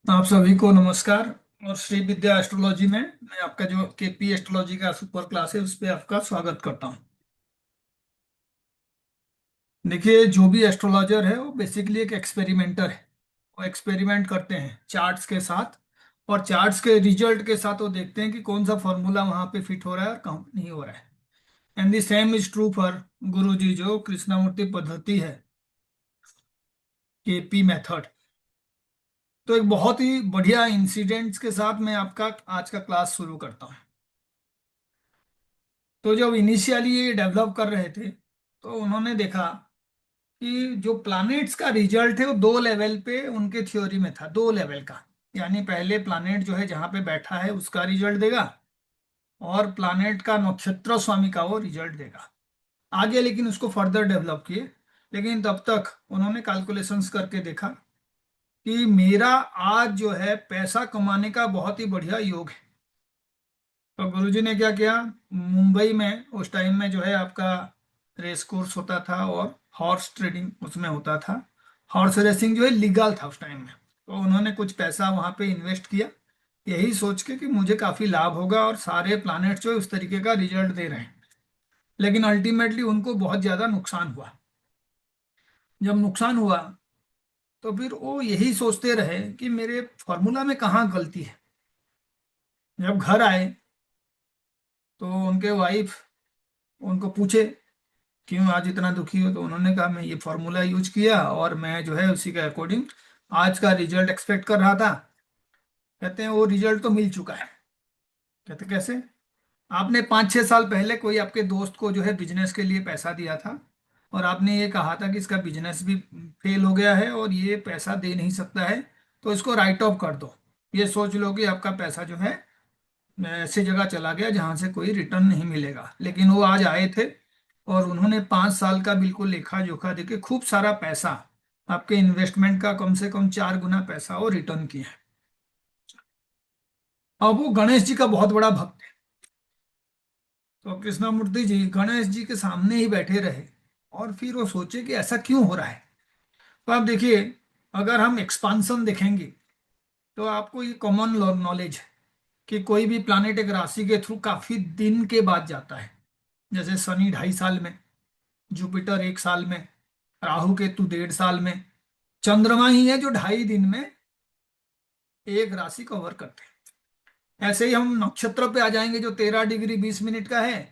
आप सभी को नमस्कार। और श्री विद्या एस्ट्रोलॉजी में मैं आपका जो केपी एस्ट्रोलॉजी का सुपर क्लास है उस पे आपका स्वागत करता हूं। देखिए, जो भी एस्ट्रोलॉजर है वो बेसिकली एक एक्सपेरिमेंटर है। वो एक्सपेरिमेंट करते हैं चार्ट्स के साथ, और चार्ट्स के रिजल्ट के साथ वो देखते हैं कि कौन सा फॉर्मूला वहां पे फिट हो रहा है और कहाँ पे नहीं हो रहा है। And the same is true for गुरु जी, जो कृष्णामूर्ति पद्धति है, केपी मेथड। तो एक बहुत ही बढ़िया इंसिडेंट्स के साथ मैं आपका आज का क्लास शुरू करता हूँ। तो जब इनिशियली ये डेवलप कर रहे थे तो उन्होंने देखा कि जो प्लैनेट्स का रिजल्ट है वो दो लेवल पे उनके थ्योरी में था, दो लेवल का। यानी पहले प्लैनेट जो है जहां पे बैठा है उसका रिजल्ट देगा, और प्लैनेट का नक्षत्र स्वामी का वो रिजल्ट देगा। आगे लेकिन उसको फर्दर डेवलप किए, लेकिन तब तक उन्होंने कैलकुलेशंस करके देखा कि मेरा आज जो है पैसा कमाने का बहुत ही बढ़िया योग है। तो गुरुजी ने क्या किया, मुंबई में उस टाइम में जो है आपका रेस कोर्स होता था और हॉर्स ट्रेडिंग उसमें होता था। हॉर्स रेसिंग जो है लीगल था उस टाइम में। तो उन्होंने कुछ पैसा वहां पे इन्वेस्ट किया, यही सोच के कि मुझे काफी लाभ होगा और सारे प्लैनेट्स जो है उस तरीके का रिजल्ट दे रहे हैं। लेकिन अल्टीमेटली उनको बहुत ज्यादा नुकसान हुआ। जब नुकसान हुआ तो फिर वो यही सोचते रहे कि मेरे फॉर्मूला में कहाँ गलती है। जब घर आए तो उनके वाइफ उनको पूछे, क्यों आज इतना दुखी हो? तो उन्होंने कहा मैं ये फॉर्मूला यूज किया और मैं जो है उसी के अकॉर्डिंग आज का रिजल्ट एक्सपेक्ट कर रहा था। कहते हैं वो रिजल्ट तो मिल चुका है। कहते कैसे? आपने 5-6 साल पहले कोई आपके दोस्त को जो है बिजनेस के लिए पैसा दिया था, और आपने ये कहा था कि इसका बिजनेस भी फेल हो गया है और ये पैसा दे नहीं सकता है, तो इसको राइट ऑफ कर दो। ये सोच लो कि आपका पैसा जो है ऐसी जगह चला गया जहां से कोई रिटर्न नहीं मिलेगा। लेकिन वो आज आए थे और उन्होंने 5 साल का बिल्कुल लेखा जोखा देके खूब सारा पैसा, आपके इन्वेस्टमेंट का कम से कम 4 गुना पैसा वो रिटर्न किया है। अब वो गणेश जी का बहुत बड़ा भक्त है। तो कृष्णामूर्ति जी गणेश जी के सामने ही बैठे रहे, और फिर वो सोचे कि ऐसा क्यों हो रहा है। तो आप देखिए, अगर हम एक्सपांसन देखेंगे तो आपको ये कॉमन नॉलेज है कि कोई भी प्लानिट एक राशि के थ्रू काफी दिन के बाद जाता है। जैसे शनि 2.5 साल में, जुपिटर 1 साल में, राहु केतु 1.5 साल में। चंद्रमा ही है जो 2.5 दिन में एक राशि कवर करते हैं। ऐसे ही हम नक्षत्र पे आ जाएंगे जो 13 डिग्री 20 मिनट का है।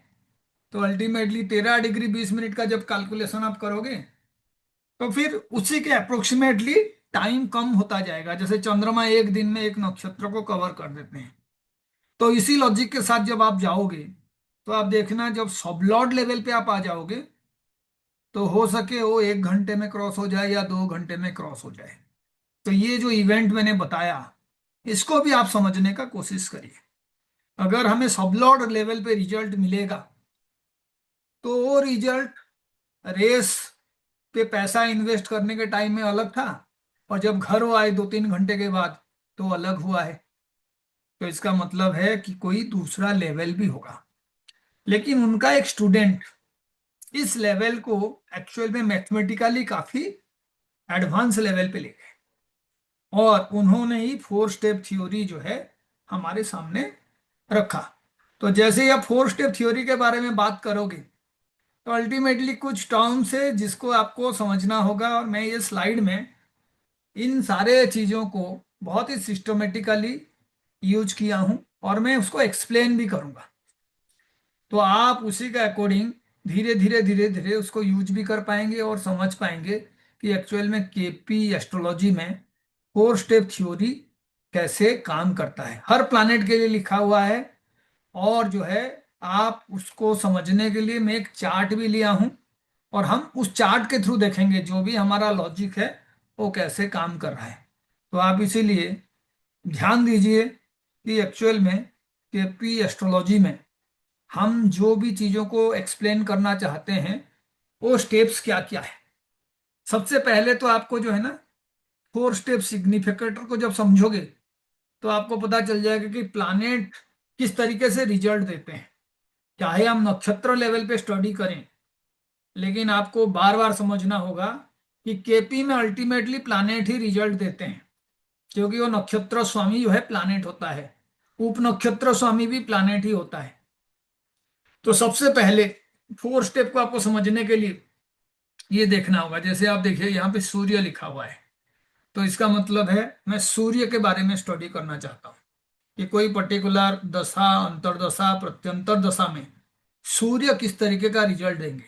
तो अल्टीमेटली 13 डिग्री 20 मिनट का जब कैलकुलेशन आप करोगे तो फिर उसी के अप्रोक्सीमेटली टाइम कम होता जाएगा। जैसे चंद्रमा एक दिन में एक नक्षत्र को कवर कर देते हैं। तो इसी लॉजिक के साथ जब आप जाओगे तो आप देखना, जब सबलॉर्ड लेवल पे आप आ जाओगे तो हो सके वो 1 घंटे में क्रॉस हो जाए या 2 घंटे में क्रॉस हो जाए। तो ये जो इवेंट मैंने बताया, इसको भी आप समझने का कोशिश करिए। अगर हमें सबलॉर्ड लेवल पे रिजल्ट मिलेगा तो वो रिजल्ट रेस पे पैसा इन्वेस्ट करने के टाइम में अलग था, और जब घर वो आए 2-3 घंटे के बाद तो अलग हुआ है। तो इसका मतलब है कि कोई दूसरा लेवल भी होगा। लेकिन उनका एक स्टूडेंट इस लेवल को एक्चुअल में मैथमेटिकली काफी एडवांस लेवल पे ले गए, और उन्होंने ही 4 स्टेप थ्योरी जो है हमारे सामने रखा। तो जैसे ही आप 4 स्टेप थ्योरी के बारे में बात करोगे तो अल्टीमेटली कुछ टर्म्स है जिसको आपको समझना होगा, और मैं ये स्लाइड में इन सारे चीजों को बहुत ही सिस्टमेटिकली यूज किया हूं, और मैं उसको एक्सप्लेन भी करूंगा। तो आप उसी के अकॉर्डिंग धीरे धीरे धीरे धीरे उसको यूज भी कर पाएंगे और समझ पाएंगे कि एक्चुअल में केपी एस्ट्रोलॉजी में 4 स्टेप थ्योरी कैसे काम करता है। हर प्लैनेट के लिए लिखा हुआ है, और जो है आप उसको समझने के लिए मैं एक चार्ट भी लिया हूं, और हम उस चार्ट के थ्रू देखेंगे जो भी हमारा लॉजिक है वो कैसे काम कर रहा है। तो आप इसीलिए ध्यान दीजिए कि एक्चुअल में केपी एस्ट्रोलॉजी में हम जो भी चीजों को एक्सप्लेन करना चाहते हैं वो स्टेप्स क्या क्या है। सबसे पहले तो आपको जो है ना 4 स्टेप सिग्निफिकेटर को जब समझोगे तो आपको पता चल जाएगा कि प्लैनेट किस तरीके से रिजल्ट देते हैं। चाहे हम नक्षत्र लेवल पे स्टडी करें, लेकिन आपको बार बार समझना होगा कि केपी में अल्टीमेटली प्लैनेट ही रिजल्ट देते हैं। क्योंकि वो नक्षत्र स्वामी जो है प्लानेट होता है, उप नक्षत्र स्वामी भी प्लानेट ही होता है। तो सबसे पहले 4 स्टेप को आपको समझने के लिए ये देखना होगा। जैसे आप देखिए यहाँ पे सूर्य लिखा हुआ है, तो इसका मतलब है मैं सूर्य के बारे में स्टडी करना चाहता हूँ कि कोई पर्टिकुलर दशा, अंतरदशा, प्रत्यंतर दशा में सूर्य किस तरीके का रिजल्ट देंगे,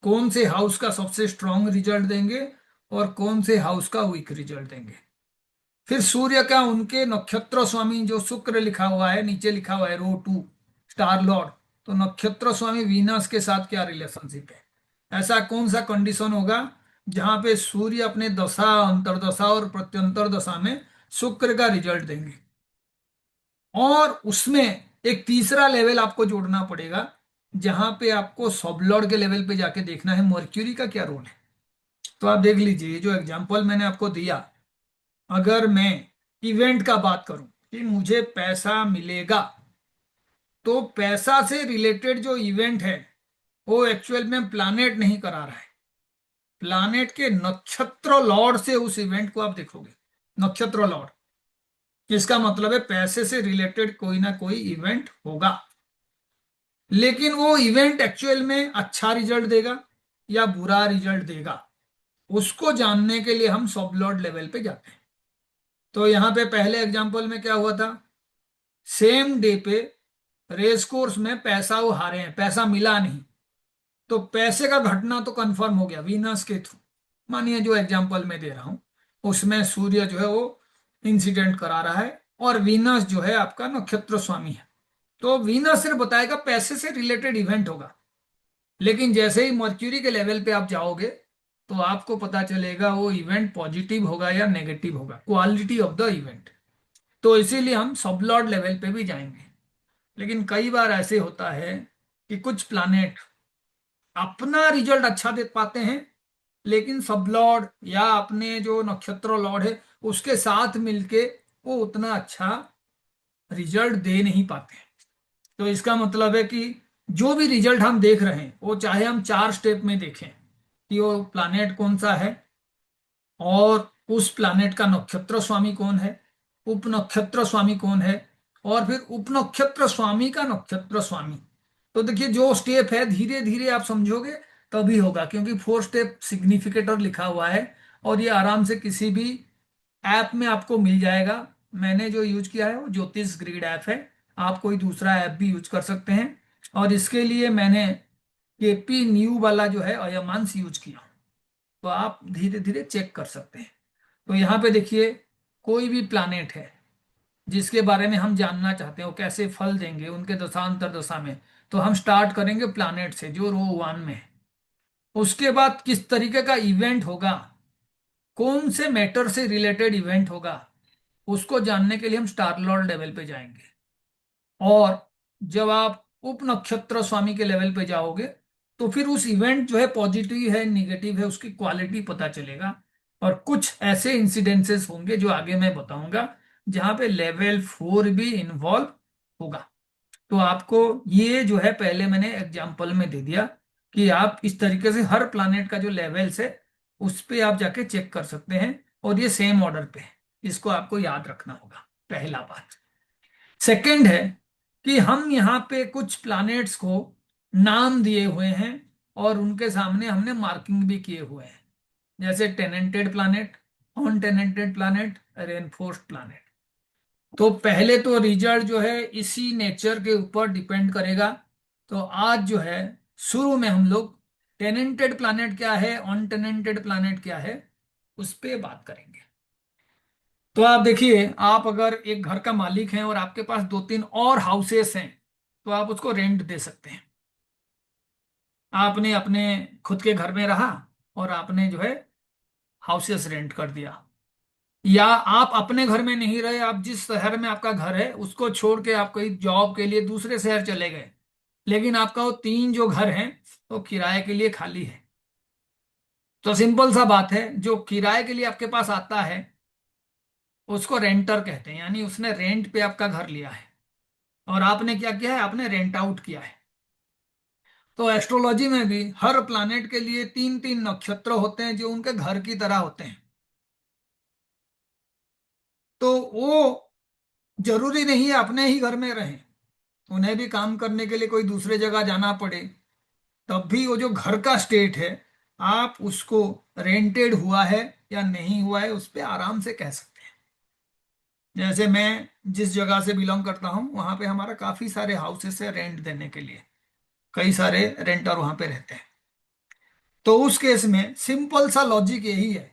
कौन से हाउस का सबसे स्ट्रांग रिजल्ट देंगे और कौन से हाउस का वीक रिजल्ट देंगे। फिर सूर्य का उनके नक्षत्र स्वामी जो शुक्र लिखा हुआ है, नीचे लिखा हुआ है रो 2 स्टार लॉर्ड, तो नक्षत्र स्वामी वीनस के साथ क्या रिलेशनशिप है, ऐसा कौन सा कंडीशन होगा जहां पे सूर्य अपने दशा, अंतरदशा और प्रत्यंतर दशा में शुक्र का रिजल्ट देंगे। और उसमें एक तीसरा लेवल आपको जोड़ना पड़ेगा, जहां पे आपको सबलॉर्ड के लेवल पे जाके देखना है मर्क्यूरी का क्या रोल है। तो आप देख लीजिए जो एग्जांपल मैंने आपको दिया, अगर मैं इवेंट का बात करूं कि मुझे पैसा मिलेगा, तो पैसा से रिलेटेड जो इवेंट है वो एक्चुअल में प्लानेट नहीं करा रहा है, प्लानेट के नक्षत्र लॉर्ड से उस इवेंट को आप देखोगे। नक्षत्र लॉर्ड, इसका मतलब है पैसे से रिलेटेड कोई ना कोई इवेंट होगा, लेकिन वो इवेंट एक्चुअल में अच्छा रिजल्ट देगा या बुरा रिजल्ट देगा, उसको जानने के लिए हम सब लॉर्ड लेवल पे जाते हैं। तो यहां पे पहले एग्जांपल में क्या हुआ था, सेम डे पे रेस कोर्स में पैसा वो हारे हैं, पैसा मिला नहीं, तो पैसे का घटना तो कंफर्म हो गया वीनस के थ्रू। मानिए जो एग्जांपल मैं दे रहा हूं उसमें सूर्य जो है वो इंसिडेंट करा रहा है और वीनस जो है आपका नक्षत्र स्वामी है, तो वीनस सिर्फ बताएगा पैसे से रिलेटेड इवेंट होगा। लेकिन जैसे ही मर्क्यूरी के लेवल पे आप जाओगे तो आपको पता चलेगा वो इवेंट पॉजिटिव होगा या नेगेटिव होगा, क्वालिटी ऑफ द इवेंट। तो इसीलिए हम सबलॉर्ड लेवल पे भी जाएंगे। लेकिन कई बार ऐसे होता है कि कुछ प्लानेट अपना रिजल्ट अच्छा दे पाते हैं, लेकिन सब लॉर्ड या अपने जो नक्षत्र लॉर्ड है उसके साथ मिलके वो उतना अच्छा रिजल्ट दे नहीं पाते हैं। तो इसका मतलब है कि जो भी रिजल्ट हम देख रहे हैं वो चाहे हम 4 स्टेप में देखें कि वो प्लानेट कौन सा है और उस प्लानेट का नक्षत्र स्वामी कौन है, उप नक्षत्र स्वामी कौन है, और फिर उप नक्षत्र स्वामी का नक्षत्र स्वामी। तो देखिए जो स्टेप है धीरे धीरे आप समझोगे तभी होगा, क्योंकि 4 स्टेप सिग्निफिकेटर लिखा हुआ है और ये आराम से किसी भी ऐप में आपको मिल जाएगा। मैंने जो यूज किया है वो ज्योतिष ग्रिड ऐप है, आप कोई दूसरा ऐप भी यूज कर सकते हैं। और इसके लिए मैंने केपी न्यू वाला जो है अयमांस यूज किया, तो आप धीरे धीरे चेक कर सकते हैं। तो यहाँ पे देखिए कोई भी प्लानेट है जिसके बारे में हम जानना चाहते हैं वो कैसे फल देंगे उनके दशांतर दशा में, तो हम स्टार्ट करेंगे प्लानेट से जो रो 1 में है। उसके बाद किस तरीके का इवेंट होगा, कौन से मैटर से रिलेटेड इवेंट होगा, उसको जानने के लिए हम स्टार लॉर्ड लेवल पे जाएंगे। और जब आप उप नक्षत्र स्वामी के लेवल पे जाओगे तो फिर उस इवेंट जो है पॉजिटिव है निगेटिव है उसकी क्वालिटी पता चलेगा। और कुछ ऐसे इंसिडेंसेस होंगे जो आगे मैं बताऊंगा जहां पे लेवल 4 भी इन्वॉल्व होगा। तो आपको ये जो है पहले मैंने एग्जांपल में दे दिया कि आप इस तरीके से हर प्लानेट का जो लेवल्स है उस पे आप जाके चेक कर सकते हैं, और ये सेम ऑर्डर पे है, इसको आपको याद रखना होगा, पहला बात। सेकंड है कि हम यहाँ पे कुछ प्लैनेट्स को नाम दिए हुए हैं और उनके सामने हमने मार्किंग भी किए हुए हैं, जैसे tenanted planet, on tenanted planet, reinforced planet. तो पहले तो रिजल्ट जो है इसी नेचर के ऊपर डिपेंड करेगा। तो आज जो है शुरू में हम लोग टेनेंटेड प्लैनेट क्या है, ऑन टेनेंटेड प्लैनेट क्या है, उस पे बात करेंगे। तो आप देखिए, आप अगर एक घर का मालिक हैं और आपके पास 2-3 और हाउसेस हैं तो आप उसको रेंट दे सकते हैं। आपने अपने खुद के घर में रहा और आपने जो है हाउसेस रेंट कर दिया, या आप अपने घर में नहीं रहे, आप जिस शहर में आपका घर है उसको छोड़ के आप कहीं जॉब के लिए दूसरे शहर चले गए, लेकिन आपका वो 3 जो घर हैं वो किराए के लिए खाली है। तो सिंपल सा बात है, जो किराए के लिए आपके पास आता है उसको रेंटर कहते हैं, यानी उसने रेंट पे आपका घर लिया है और आपने क्या किया है, आपने रेंट आउट किया है। तो एस्ट्रोलॉजी में भी हर प्लानेट के लिए 3-3 नक्षत्र होते हैं जो उनके घर की तरह होते हैं। तो वो जरूरी नहीं है अपने ही घर में रहें, उन्हें भी काम करने के लिए कोई दूसरे जगह जाना पड़े, तब भी वो जो घर का स्टेट है, आप उसको रेंटेड हुआ है या नहीं हुआ है उस पे आराम से कह सकते हैं। जैसे मैं जिस जगह से बिलोंग करता हूँ वहां पे हमारा काफी सारे हाउसेस है रेंट देने के लिए, कई सारे रेंटर वहां पे रहते हैं। तो उस केस में सिंपल सा लॉजिक यही है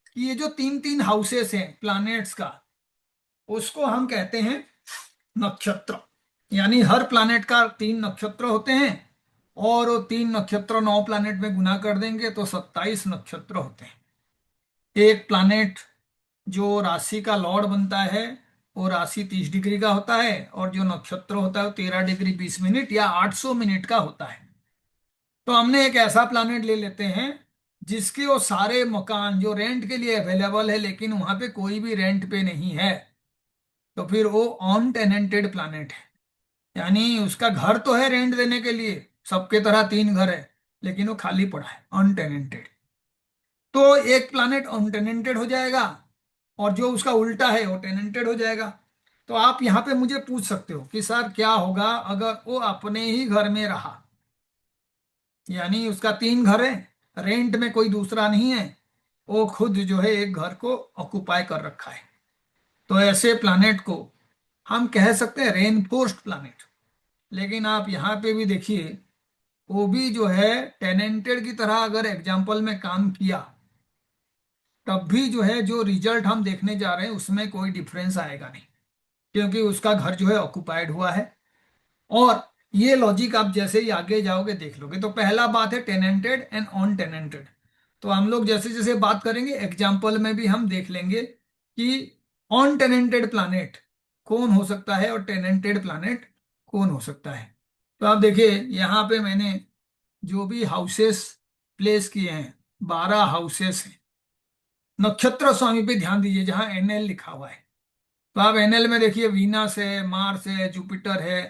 कि ये जो तीन तीन हाउसेस हैं प्लैनेट्स का, उसको हम कहते हैं नक्षत्र। यानी हर प्लैनेट का तीन नक्षत्र होते हैं, और वो तीन नक्षत्र 9 प्लैनेट में गुना कर देंगे तो 27 नक्षत्र होते हैं। एक प्लैनेट जो राशि का लॉर्ड बनता है वो राशि 30 डिग्री का होता है, और जो नक्षत्र होता है वो 13 डिग्री 20 मिनट या 800 मिनट का होता है। तो हमने एक ऐसा प्लैनेट ले लेते हैं जिसके वो सारे मकान जो रेंट के लिए अवेलेबल है लेकिन वहां पे कोई भी रेंट पे नहीं है, तो फिर वो ऑन टेनेंटेड प्लैनेट है। यानी उसका घर तो है रेंट देने के लिए, सबके तरह तीन घर है, लेकिन वो खाली पड़ा है, अनटेनेंटेड। तो एक प्लैनेट अनटेनेंटेड हो जाएगा, और जो उसका उल्टा है वो टेनेंटेड हो जाएगा। तो आप यहाँ पे मुझे पूछ सकते हो कि सर क्या होगा अगर वो अपने ही घर में रहा, यानी उसका तीन घर है, रेंट में कोई दूसरा नहीं है, वो खुद जो है एक घर को ऑक्युपाई कर रखा है। तो ऐसे प्लैनेट को हम कह सकते हैं रेनफोर्स्ड प्लैनेट। लेकिन आप यहाँ पे भी देखिए, वो भी जो है टेनेंटेड की तरह अगर एग्जाम्पल में काम किया, तब भी जो है जो रिजल्ट हम देखने जा रहे हैं उसमें कोई डिफरेंस आएगा नहीं, क्योंकि उसका घर जो है ऑक्युपाइड हुआ है। और ये लॉजिक आप जैसे ही आगे जाओगे देख लोगे। तो पहला बात है टेनेंटेड एंड ऑन टेनेंटेड। तो हम लोग जैसे जैसे बात करेंगे एग्जाम्पल में भी हम देख लेंगे कि ऑन टेनेंटेड प्लैनेट कौन हो सकता है और टेनेंटेड प्लैनेट कौन हो सकता है। तो आप देखिए यहाँ पे मैंने जो भी हाउसेस प्लेस किए हैं, 12 हाउसेस हैं। नक्षत्र स्वामी पे ध्यान दीजिए जहां एनएल लिखा हुआ है। तो आप एनएल में देखिए वीनस है, मार्स है, जुपिटर है,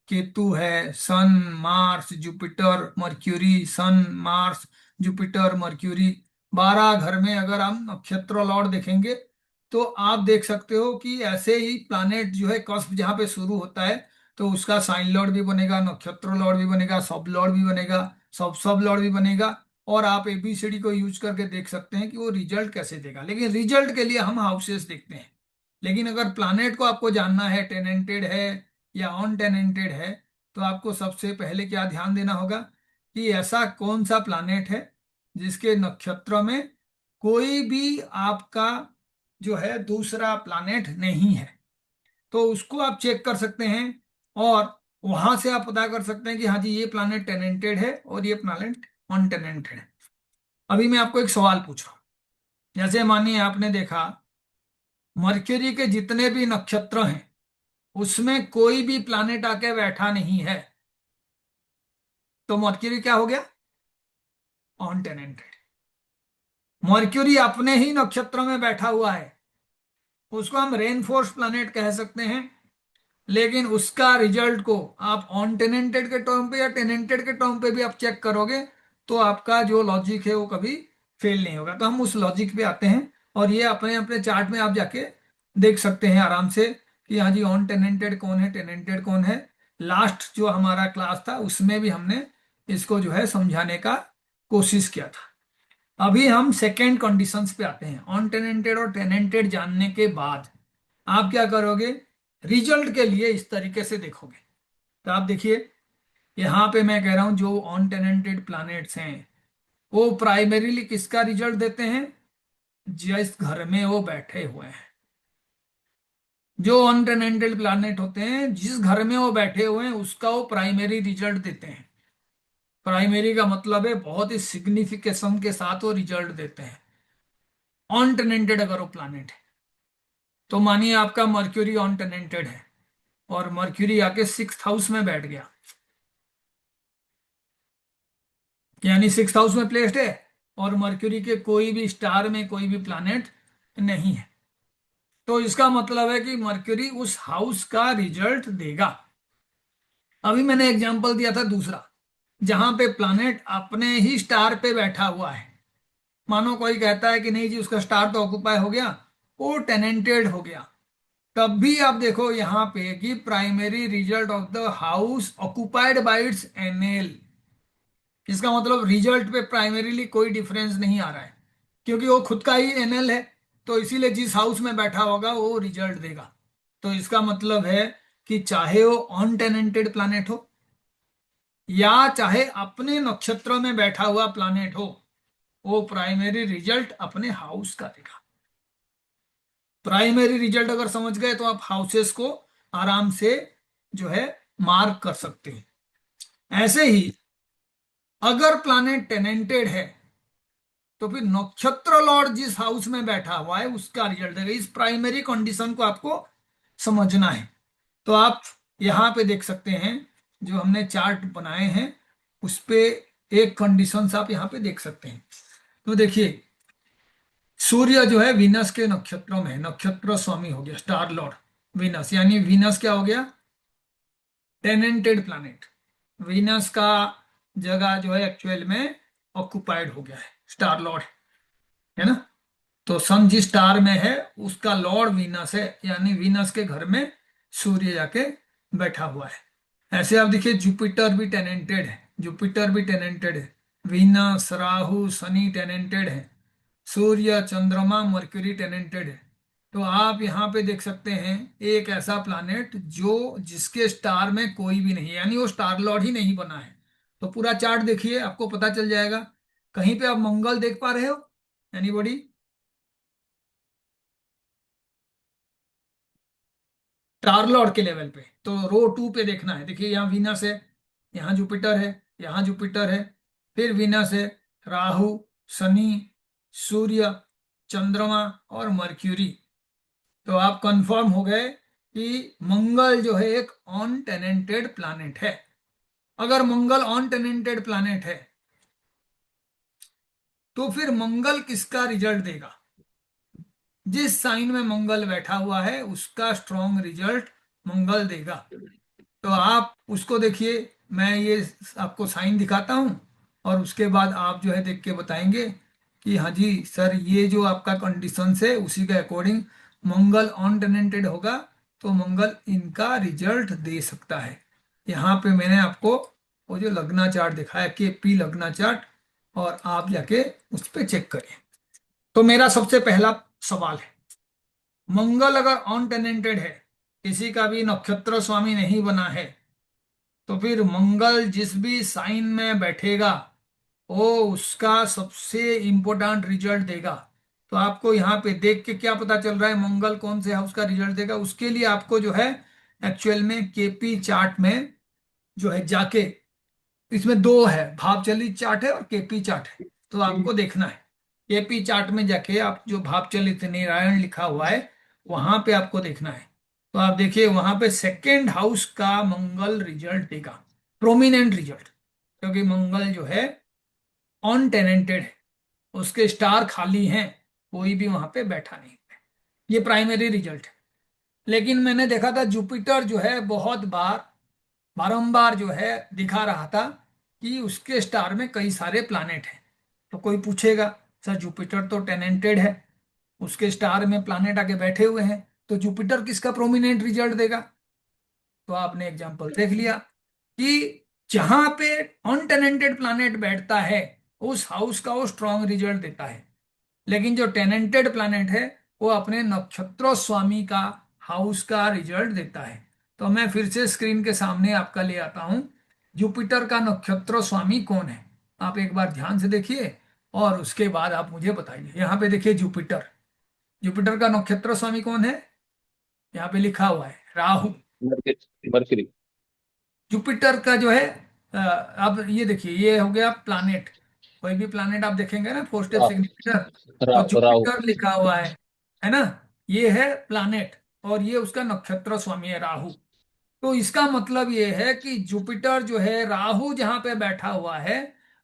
केतु है, सन, मार्स, जुपिटर, मर्क्यूरी, सन, मार्स, जुपिटर, मर्क्यूरी। 12 घर में अगर हम नक्षत्र लॉर्ड देखेंगे तो आप देख सकते हो कि ऐसे ही प्लैनेट जो है कस्प जहाँ पे शुरू होता है, तो उसका साइन लॉर्ड भी बनेगा, नक्षत्र लॉर्ड भी बनेगा, सब लॉर्ड भी बनेगा, सब सब लॉर्ड भी बनेगा। और आप एबीसीडी को यूज करके देख सकते हैं कि वो रिजल्ट कैसे देगा। लेकिन रिजल्ट के लिए हम हाउसेस देखते हैं। लेकिन अगर प्लैनेट को आपको जानना है टेनेंटेड है या ऑन टेनेंटेड है, तो आपको सबसे पहले क्या ध्यान देना होगा कि ऐसा कौन सा प्लैनेट है जिसके नक्षत्र में कोई भी आपका जो है दूसरा प्लैनेट नहीं है। तो उसको आप चेक कर सकते हैं, और वहां से आप पता कर सकते हैं कि हाँ जी ये प्लैनेट टेनेंटेड है और ये प्लैनेट ऑन टेनेंटेड है। अभी मैं आपको एक सवाल पूछ रहा हूँ। जैसे मानिए आपने देखा मर्क्यूरी के जितने भी नक्षत्र हैं उसमें कोई भी प्लैनेट आके बैठा नहीं है, तो मर्क्यूरी क्या हो गया? ऑन टेनेंटेड। मर्क्यूरी अपने ही नक्षत्र में बैठा हुआ है, उसको हम रेनफोर्स प्लैनेट कह सकते हैं। लेकिन उसका रिजल्ट को आप ऑन टेनेंटेड के टर्म पे या टेनेंटेड के टर्म पे भी आप चेक करोगे, तो आपका जो लॉजिक है वो कभी फेल नहीं होगा। तो हम उस लॉजिक पे आते हैं, और ये अपने अपने चार्ट में आप जाके देख सकते हैं आराम से कि हाँ जी ऑन टेनेंटेड कौन है, टेनेंटेड कौन है। लास्ट जो हमारा क्लास था उसमें भी हमने इसको जो है समझाने का कोशिश किया था। अभी हम सेकेंड कंडीशंस पे आते हैं। ऑन टेनेंटेड और टेनेंटेड जानने के बाद आप क्या करोगे, रिजल्ट के लिए इस तरीके से देखोगे। तो आप देखिए यहां पे मैं कह रहा हूं जो ऑन टेनेंटेड प्लैनेट्स हैं वो प्राइमरीली किसका रिजल्ट देते हैं? जिस घर में वो बैठे हुए हैं। जो ऑन टेनेंटेड प्लैनेट होते हैं जिस घर में वो बैठे हुए हैं उसका वो प्राइमरी रिजल्ट देते हैं। प्राइमरी का मतलब है बहुत ही सिग्निफिकेशन के साथ वो रिजल्ट देते हैं ऑन टेनेंटेड अगर वो प्लैनेट है। तो मानिए आपका मर्क्यूरी ऑन टेनेंटेड है और मर्क्यूरी आके 6th हाउस में बैठ गया, यानी 6th हाउस में प्लेस्ड है, और मर्क्यूरी के कोई भी स्टार में कोई भी प्लैनेट नहीं है। तो इसका मतलब है कि मर्क्यूरी उस हाउस का रिजल्ट देगा। अभी मैंने एग्जांपल दिया था दूसरा, जहां पे प्लैनेट अपने ही स्टार पे बैठा हुआ है। मानो कोई कहता है कि नहीं जी उसका स्टार तो ऑक्युपाई हो गया, वो टेनेंटेड हो गया, तब भी आप देखो यहां पे कि primary result of the house occupied by it's NL. इसका मतलब रिजल्ट पे प्राइमरीली कोई डिफरेंस नहीं आ रहा है, क्योंकि वो खुद का ही एनएल है, तो इसीलिए जिस हाउस में बैठा होगा वो रिजल्ट देगा। तो इसका मतलब है कि चाहे वो ऑन टेनेंटेड प्लानेट हो या चाहे अपने नक्षत्र में बैठा हुआ प्लानेट हो, वो प्राइमरी रिजल्ट अपने हाउस का देगा। प्राइमरी रिजल्ट अगर समझ गए तो आप हाउसेस को आराम से जो है मार्क कर सकते हैं। ऐसे ही अगर प्लानेट टेनेंटेड है तो फिर नक्षत्र लॉर्ड जिस हाउस में बैठा हुआ है उसका रिजल्ट देगा। इस प्राइमरी कंडीशन को आपको समझना है। तो आप यहां पे देख सकते हैं, जो हमने चार्ट बनाए हैं उस पे एक कंडीशन आप यहां पे देख सकते हैं। तो देखिए, सूर्य जो है वीनस के नक्षत्रों में, नक्षत्र स्वामी हो गया, स्टार लॉर्ड वीनस, यानी वीनस क्या हो गया, टेनेंटेड प्लैनेट। वीनस का जगह जो है एक्चुअल में ऑक्युपाइड हो गया है, स्टार लॉर्ड है ना। तो सन जिस स्टार में है उसका लॉर्ड वीनस है, यानी वीनस के घर में सूर्य जाके बैठा हुआ है। ऐसे आप देखिए जुपिटर भी टेनेंटेड है, जुपिटर भी टेनेंटेड है, वीनस राहु शनि टेनेंटेड है, सूर्य चंद्रमा मरकरी टेनेंटेड है। तो आप यहाँ पे देख सकते हैं एक ऐसा प्लानेट जो जिसके स्टार में कोई भी नहीं है, यानी वो स्टार लॉर्ड ही नहीं बना है। तो पूरा चार्ट देखिए आपको पता चल जाएगा। कहीं पे आप मंगल देख पा रहे हो, एनीबॉडी? स्टार लॉर्ड के लेवल पे तो रो 2 पे देखना है। देखिए यहाँ वीनस है, यहाँ जुपिटर है, यहाँ जुपिटर है, फिर वीनस है, राहु, शनि, सूर्य, चंद्रमा और मर्क्यूरी। तो आप कंफर्म हो गए कि मंगल जो है एक ऑन टेनेंटेड प्लैनेट है। अगर मंगल ऑन टेनेंटेड प्लैनेट है तो फिर मंगल किसका रिजल्ट देगा? जिस साइन में मंगल बैठा हुआ है उसका स्ट्रॉन्ग रिजल्ट मंगल देगा। तो आप उसको देखिए, मैं ये आपको साइन दिखाता हूं और उसके बाद आप जो है देख के बताएंगे कि हाँ जी सर, ये जो आपका कंडीशन है उसी के अकॉर्डिंग मंगल ऑन टेनेंटेड होगा, तो मंगल इनका रिजल्ट दे सकता है। यहाँ पे मैंने आपको वो जो लगना चार्ट दिखाया, के पी लगना चार्ट, और आप जाके उस पर चेक करें। तो मेरा सबसे पहला सवाल है, मंगल अगर ऑन टेनेंटेड है, किसी का भी नक्षत्र स्वामी नहीं बना है, तो फिर मंगल जिस भी साइन में बैठेगा वो उसका सबसे इंपॉर्टेंट रिजल्ट देगा। तो आपको यहाँ पे देख के क्या पता चल रहा है मंगल कौन से हाउस का रिजल्ट देगा? उसके लिए आपको जो है एक्चुअल में केपी चार्ट में जो है जाके, इसमें दो है, भावचलित चार्ट है और केपी चार्ट है, तो आपको देखना है केपी चार्ट में जाके आप जो भावचलित नारायण लिखा हुआ है वहां पे आपको देखना है। तो आप देखिए वहां पे सेकेंड हाउस का मंगल रिजल्ट देगा, प्रोमिनेंट रिजल्ट, क्योंकि मंगल जो है ऑन टेनेंटेड है, उसके स्टार खाली हैं, कोई भी वहां पे बैठा नहीं है। ये प्राइमरी रिजल्ट है। लेकिन मैंने देखा था जुपिटर जो है बहुत बार बारंबार जो है दिखा रहा था कि उसके स्टार में कई सारे प्लानेट हैं। तो कोई पूछेगा सर जुपिटर तो टेनेंटेड है, उसके स्टार में प्लानेट आके बैठे हुए हैं, तो जुपिटर किसका प्रोमिनेंट रिजल्ट देगा? तो आपने एग्जांपल देख लिया कि जहां पे अनटेनेंटेड प्लानेट बैठता है उस हाउस का वो स्ट्रांग रिजल्ट देता है। लेकिन जो टेनेंटेड प्लैनेट है वो अपने नक्षत्र स्वामी का हाउस का रिजल्ट देता है। तो मैं फिर से स्क्रीन के सामने आपका ले आता हूं, जुपिटर का नक्षत्र स्वामी कौन है? आप एक बार ध्यान से देखिए और उसके बाद आप मुझे बताइए। यहाँ पे देखिए जुपिटर, जुपिटर का नक्षत्र स्वामी कौन है? यहाँ पे लिखा हुआ है राहु। Mercury mercury. जुपिटर का जो है अब ये देखिए ये हो गया प्लानेट। कोई भी प्लानेट आप देखेंगे ना फोर राहु सिग्निफिकेटर, तो राहु। जुपिटर लिखा हुआ है ना। ये है प्लानेट और ये उसका नक्षत्र स्वामी है राहु। तो इसका मतलब ये है कि जुपिटर जो है राहु जहां पे बैठा हुआ है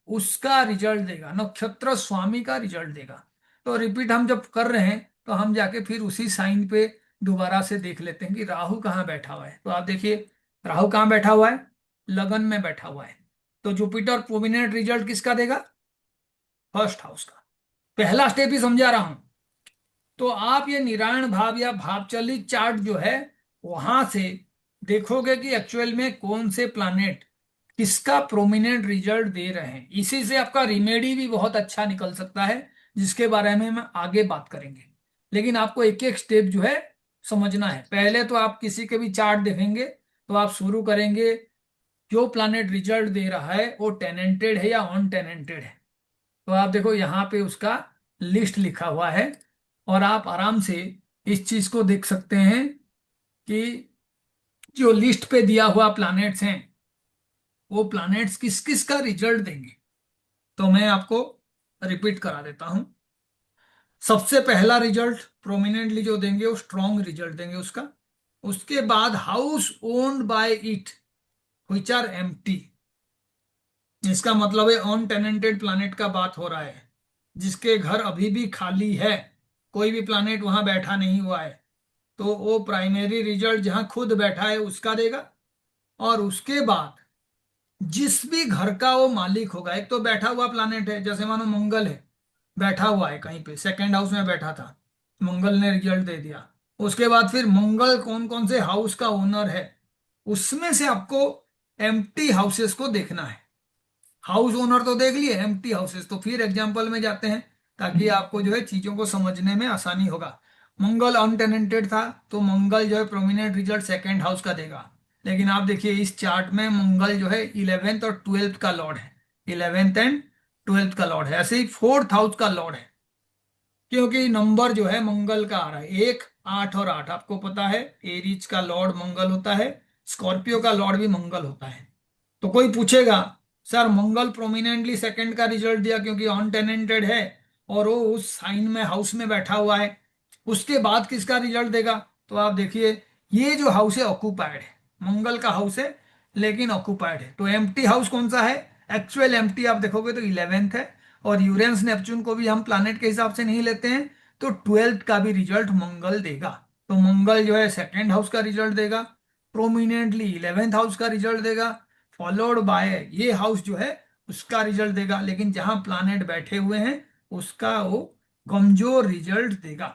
उसका रिजल्ट देगा, नक्षत्र स्वामी का रिजल्ट देगा। तो रिपीट हम जब कर रहे हैं तो हम जाके फिर उसी साइन पे दोबारा से देख लेते हैं कि राहु कहाँ बैठा हुआ है। तो आप देखिए राहु कहाँ बैठा हुआ है, लगन में बैठा हुआ है। तो जुपिटर प्रोमिनेंट रिजल्ट किसका देगा? फर्स्ट हाउस का। पहला स्टेप ही समझा रहा हूं, तो आप ये नारायण भाव या भाव चलित चार्ट जो है वहां से देखोगे कि एक्चुअल में कौन से प्लानेट किसका प्रोमिनेंट रिजल्ट दे रहे हैं। इसी से आपका रिमेडी भी बहुत अच्छा निकल सकता है, जिसके बारे में हम आगे बात करेंगे। लेकिन आपको एक एक स्टेप जो है समझना है। पहले तो आप किसी के भी चार्ट देखेंगे तो आप शुरू करेंगे, जो प्लानेट रिजल्ट दे रहा है वो टेनेंटेड है या ऑन टेनेंटेड है। तो आप देखो यहाँ पे उसका लिस्ट लिखा हुआ है, और आप आराम से इस चीज को देख सकते हैं कि जो लिस्ट पे दिया हुआ प्लैनेट्स हैं वो प्लैनेट्स किस किस का रिजल्ट देंगे। तो मैं आपको रिपीट करा देता हूं। सबसे पहला रिजल्ट प्रोमिनेंटली जो देंगे वो स्ट्रॉन्ग रिजल्ट देंगे उसका। उसके बाद house owned by it which are empty, इसका मतलब है अन टेनेंटेड प्लैनेट का बात हो रहा है, जिसके घर अभी भी खाली है, कोई भी प्लैनेट वहां बैठा नहीं हुआ है। तो वो प्राइमरी रिजल्ट जहां खुद बैठा है उसका देगा। और उसके बाद जिस भी घर का वो मालिक होगा, एक तो बैठा हुआ प्लैनेट है, जैसे मानो मंगल है, बैठा हुआ है कहीं पे सेकंड हाउस में बैठा था, मंगल ने रिजल्ट दे दिया। उसके बाद फिर मंगल कौन कौन से हाउस का ओनर है, उसमें से आपको एम्प्टी हाउसेस को देखना है। हाउस ओनर तो देख लिए, एम्प्टी हाउसेस तो फिर एग्जाम्पल में जाते हैं, ताकि आपको जो है चीजों को समझने में आसानी होगा। मंगल अनटेनेंटेड था, तो मंगल जो है प्रोमिनेंट रिजल्ट सेकंड हाउस का देगा। लेकिन आप देखिए इस चार्ट में मंगल जो है 11th और 12th का लॉर्ड है, 11th एंड 12th का लॉर्ड है। ऐसे ही 4th हाउस का लॉर्ड है, क्योंकि नंबर जो है मंगल का आ रहा है 1, 8 और 8। आपको पता है एरीज का लॉर्ड मंगल होता है, स्कॉर्पियो का लॉर्ड भी मंगल होता है। तो कोई पूछेगा सर मंगल प्रोमिनेंटली सेकंड का रिजल्ट दिया क्योंकि ऑन टेनेंटेड है और वो उस साइन में हाउस में बैठा हुआ है, उसके बाद किसका रिजल्ट देगा। तो आप देखिए ये जो हाउस है ऑक्यूपाइड है, मंगल का हाउस है लेकिन ऑक्यूपाइड है। तो एम्प्टी हाउस कौन सा है, एक्चुअल एम्प्टी आप देखोगे तो 11th है। और यूरेनस नेपच्यून को भी हम प्लानेट के हिसाब से नहीं लेते हैं, तो 12th का भी रिजल्ट मंगल देगा। तो मंगल जो है सेकेंड हाउस का रिजल्ट देगा, प्रोमिनेंटली 11th हाउस का रिजल्ट देगा, फॉलोड बाय ये हाउस जो है उसका रिजल्ट देगा। लेकिन जहां प्लानेट बैठे हुए हैं उसका वो कमजोर रिजल्ट देगा।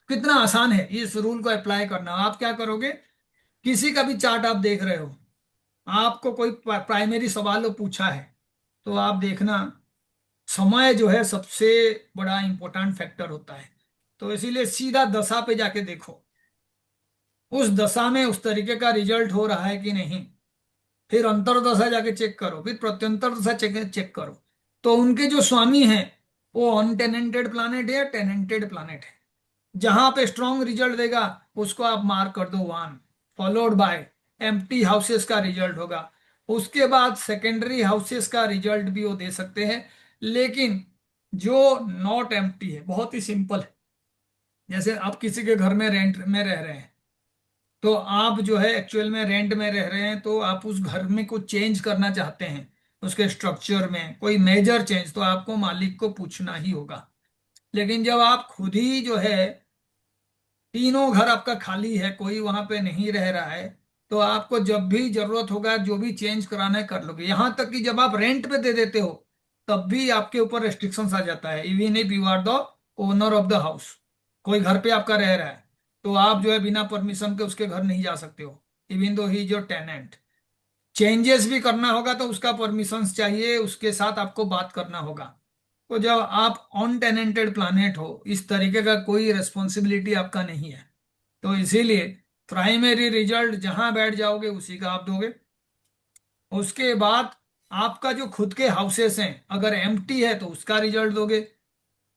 कितना आसान है इस रूल को अप्लाई करना। आप क्या करोगे, किसी का भी चार्ट आप देख रहे हो, आपको कोई प्राइमरी सवाल वो पूछा है, तो आप देखना समय जो है सबसे बड़ा इंपॉर्टेंट फैक्टर होता है। तो इसीलिए सीधा दशा पे जाके देखो, उस दशा में उस तरीके का रिजल्ट हो रहा है कि नहीं। फिर अंतरदशा जाके चेक करो, फिर प्रत्यंतर दशा चेक चेक करो। तो उनके जो स्वामी हैं वो अनटेनेंटेड प्लानेट है या टेनेंटेड प्लानेट है। जहां पे स्ट्रॉन्ग रिजल्ट देगा उसको आप मार्क कर दो 1, फॉलोड बाय एम्प्टी हाउसेस का रिजल्ट होगा। उसके बाद सेकेंडरी हाउसेस का रिजल्ट भी वो दे सकते हैं, लेकिन जो नॉट एम्प्टी है बहुत ही सिंपल है। जैसे आप किसी के घर में रेंट में रह रहे हैं, तो आप जो है एक्चुअल में रेंट में रह रहे हैं, तो आप उस घर में कुछ चेंज करना चाहते हैं, उसके स्ट्रक्चर में कोई मेजर चेंज, तो आपको मालिक को पूछना ही होगा। लेकिन जब आप खुद ही जो है तीनों घर आपका खाली है, कोई वहां पे नहीं रह रहा है, तो आपको जब भी जरूरत होगा जो भी चेंज कराना है कर लोगे। यहां तक कि जब आप रेंट पे दे देते हो तब भी आपके ऊपर रेस्ट्रिक्शंस आ जाता है, even if you are the owner of the house. कोई घर पे आपका रह रहा है तो आप जो है बिना परमिशन के उसके घर नहीं जा सकते हो, इवन दो ही जो टेनेंट। चेंजेस भी करना होगा तो उसका परमिशंस चाहिए, उसके साथ आपको बात करना होगा। तो जब आप ऑन टेनेंटेड प्लानेट हो इस तरीके का कोई रेस्पॉन्सिबिलिटी आपका नहीं है। तो इसीलिए प्राइमरी रिजल्ट जहां बैठ जाओगे उसी का आप दोगे। उसके बाद आपका जो खुद के हाउसेस हैं अगर एम्प्टी है तो उसका रिजल्ट दोगे।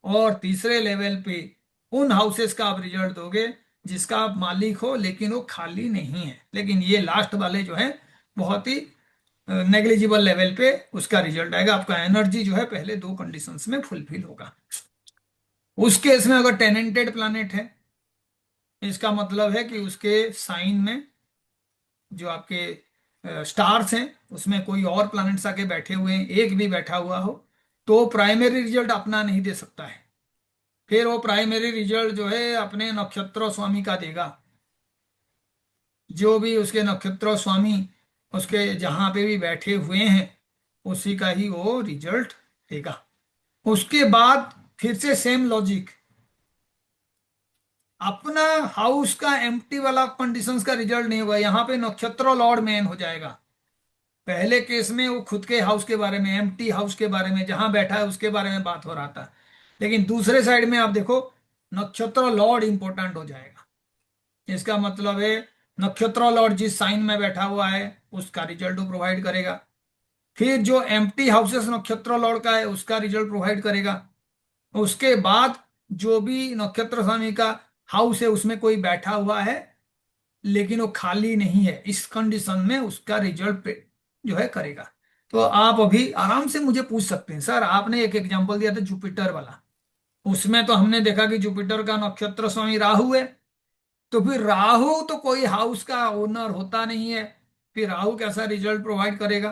और तीसरे लेवल पे उन हाउसेस का आप रिजल्ट दोगे जिसका आप मालिक हो लेकिन वो खाली नहीं है। लेकिन ये लास्ट वाले जो है बहुत ही नेग्लिजिबल लेवल पे उसका रिजल्ट आएगा। आपका एनर्जी जो है पहले दो कंडीशंस में फुलफिल होगा। उस केस में अगर टेनेंटेड प्लानेट है, इसका मतलब है कि उसके साइन में जो आपके स्टार्स हैं उसमें कोई और प्लैनेट्स आके बैठे हुए हैं, एक भी बैठा हुआ हो, तो प्राइमरी रिजल्ट अपना नहीं दे सकता है। फिर वो प्राइमरी रिजल्ट जो है अपने नक्षत्र स्वामी का देगा। जो भी उसके नक्षत्र स्वामी उसके जहां पे भी बैठे हुए हैं उसी का ही वो रिजल्ट देगा। उसके बाद फिर से सेम लॉजिक, अपना हाउस का एम्प्टी वाला कंडीशंस का रिजल्ट नहीं होगा, यहाँ पे नक्षत्र लॉर्ड मेन हो जाएगा। पहले केस में वो खुद के हाउस के बारे में, एम्प्टी हाउस के बारे में, जहां बैठा है उसके बारे में बात हो रहा था। लेकिन दूसरे साइड में आप देखो, नक्षत्र लॉर्ड इंपॉर्टेंट हो जाएगा। इसका मतलब है नक्षत्र लॉर्ड जिस साइन में बैठा हुआ है उसका रिजल्ट वो प्रोवाइड करेगा। फिर जो एम्प्टी हाउसेस नक्षत्र लॉर्ड का है उसका रिजल्ट प्रोवाइड करेगा। उसके बाद जो भी नक्षत्र स्वामी का हाउस है उसमें कोई बैठा हुआ है लेकिन वो खाली नहीं है, इस कंडीशन में उसका रिजल्ट जो है करेगा। तो आप अभी आराम से मुझे पूछ सकते हैं, सर आपने एक एग्जांपल दिया था जुपिटर वाला, उसमें तो हमने देखा कि जुपिटर का नक्षत्र स्वामी राहु है। तो फिर राहु तो कोई हाउस का ओनर होता नहीं है, फिर राहु कैसा रिजल्ट प्रोवाइड करेगा?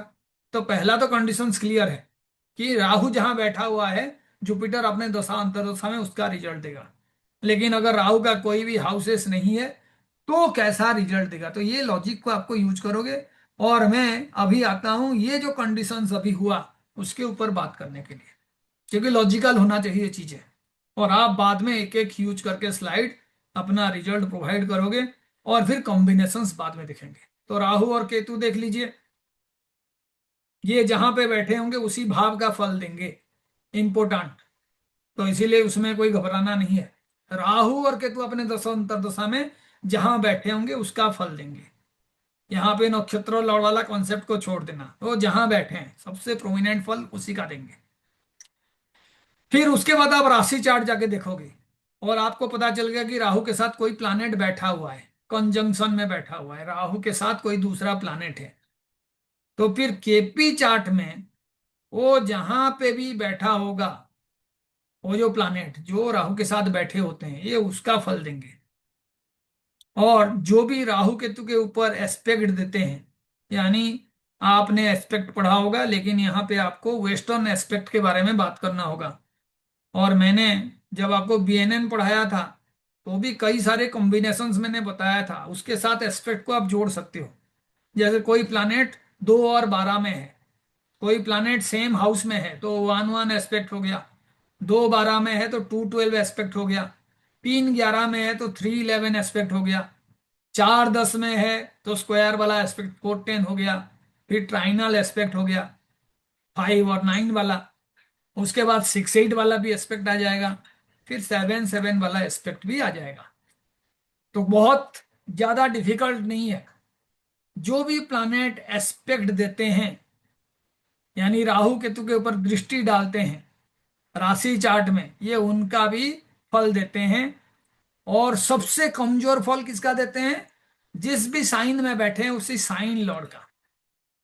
तो पहला तो कंडीशंस क्लियर है कि राहु जहां बैठा हुआ है जुपिटर अपने दशा अंतर्दशा में उसका रिजल्ट देगा। लेकिन अगर राहु का कोई भी हाउसेस नहीं है तो कैसा रिजल्ट देगा? तो ये लॉजिक को आपको यूज करोगे। और मैं अभी आता हूं ये जो कंडीशंस अभी हुआ उसके ऊपर बात करने के लिए, क्योंकि लॉजिकल होना चाहिए चीजें। और आप बाद में एक एक यूज करके स्लाइड अपना रिजल्ट प्रोवाइड करोगे और फिर कॉम्बिनेशंस बाद में दिखेंगे। तो राहु और केतु देख लीजिए, ये जहां पे बैठे होंगे उसी भाव का फल देंगे, इंपोर्टेंट। तो इसीलिए उसमें कोई घबराना नहीं है। राहु और केतु अपने दशा अंतर्दशा में जहां बैठे होंगे उसका फल देंगे। यहाँ पे नक्षत्र लॉर्ड वाला कॉन्सेप्ट को छोड़ देना, तो जहां बैठे हैं सबसे प्रोमिनेंट फल उसी का देंगे। फिर उसके बाद आप राशि चार्ट जाके देखोगे और आपको पता चल गया कि राहु के साथ कोई प्लैनेट बैठा हुआ है, कंजंक्शन में बैठा हुआ है, राहु के साथ कोई दूसरा प्लैनेट है। तो फिर केपी चार्ट में वो जहां पे भी बैठा होगा, वो जो प्लैनेट जो राहु के साथ बैठे होते हैं ये उसका फल देंगे। और जो भी राहु केतु के ऊपर एस्पेक्ट देते हैं, यानी आपने एस्पेक्ट पढ़ा होगा लेकिन यहाँ पे आपको वेस्टर्न एस्पेक्ट के बारे में बात करना होगा। और मैंने जब आपको बीएनएन पढ़ाया था तो भी कई सारे कॉम्बिनेशंस मैंने बताया था, उसके साथ एस्पेक्ट को आप जोड़ सकते हो। जैसे कोई प्लानेट 2 और 12 में है, कोई प्लानेट सेम हाउस में है तो 1 1 एस्पेक्ट हो गया, 2 12 में है तो 2 12 एस्पेक्ट हो गया, 3 11 में है तो 3 11 एस्पेक्ट हो गया, 4 10 में है तो स्क्वायर वाला एस्पेक्ट 4 10 हो गया, फिर ट्राइनल एस्पेक्ट हो गया 5 और 9 वाला, उसके बाद 6 8 वाला भी एस्पेक्ट आ जाएगा, फिर 7 7 वाला एस्पेक्ट भी आ जाएगा। तो बहुत ज्यादा डिफिकल्ट नहीं है। जो भी प्लानेट एस्पेक्ट देते हैं यानी राहु केतु के ऊपर दृष्टि डालते हैं राशि चार्ट में, ये उनका भी फल देते हैं। और सबसे कमजोर फल किसका देते हैं? जिस भी साइन में बैठे हैं उसी साइन लॉर्ड का।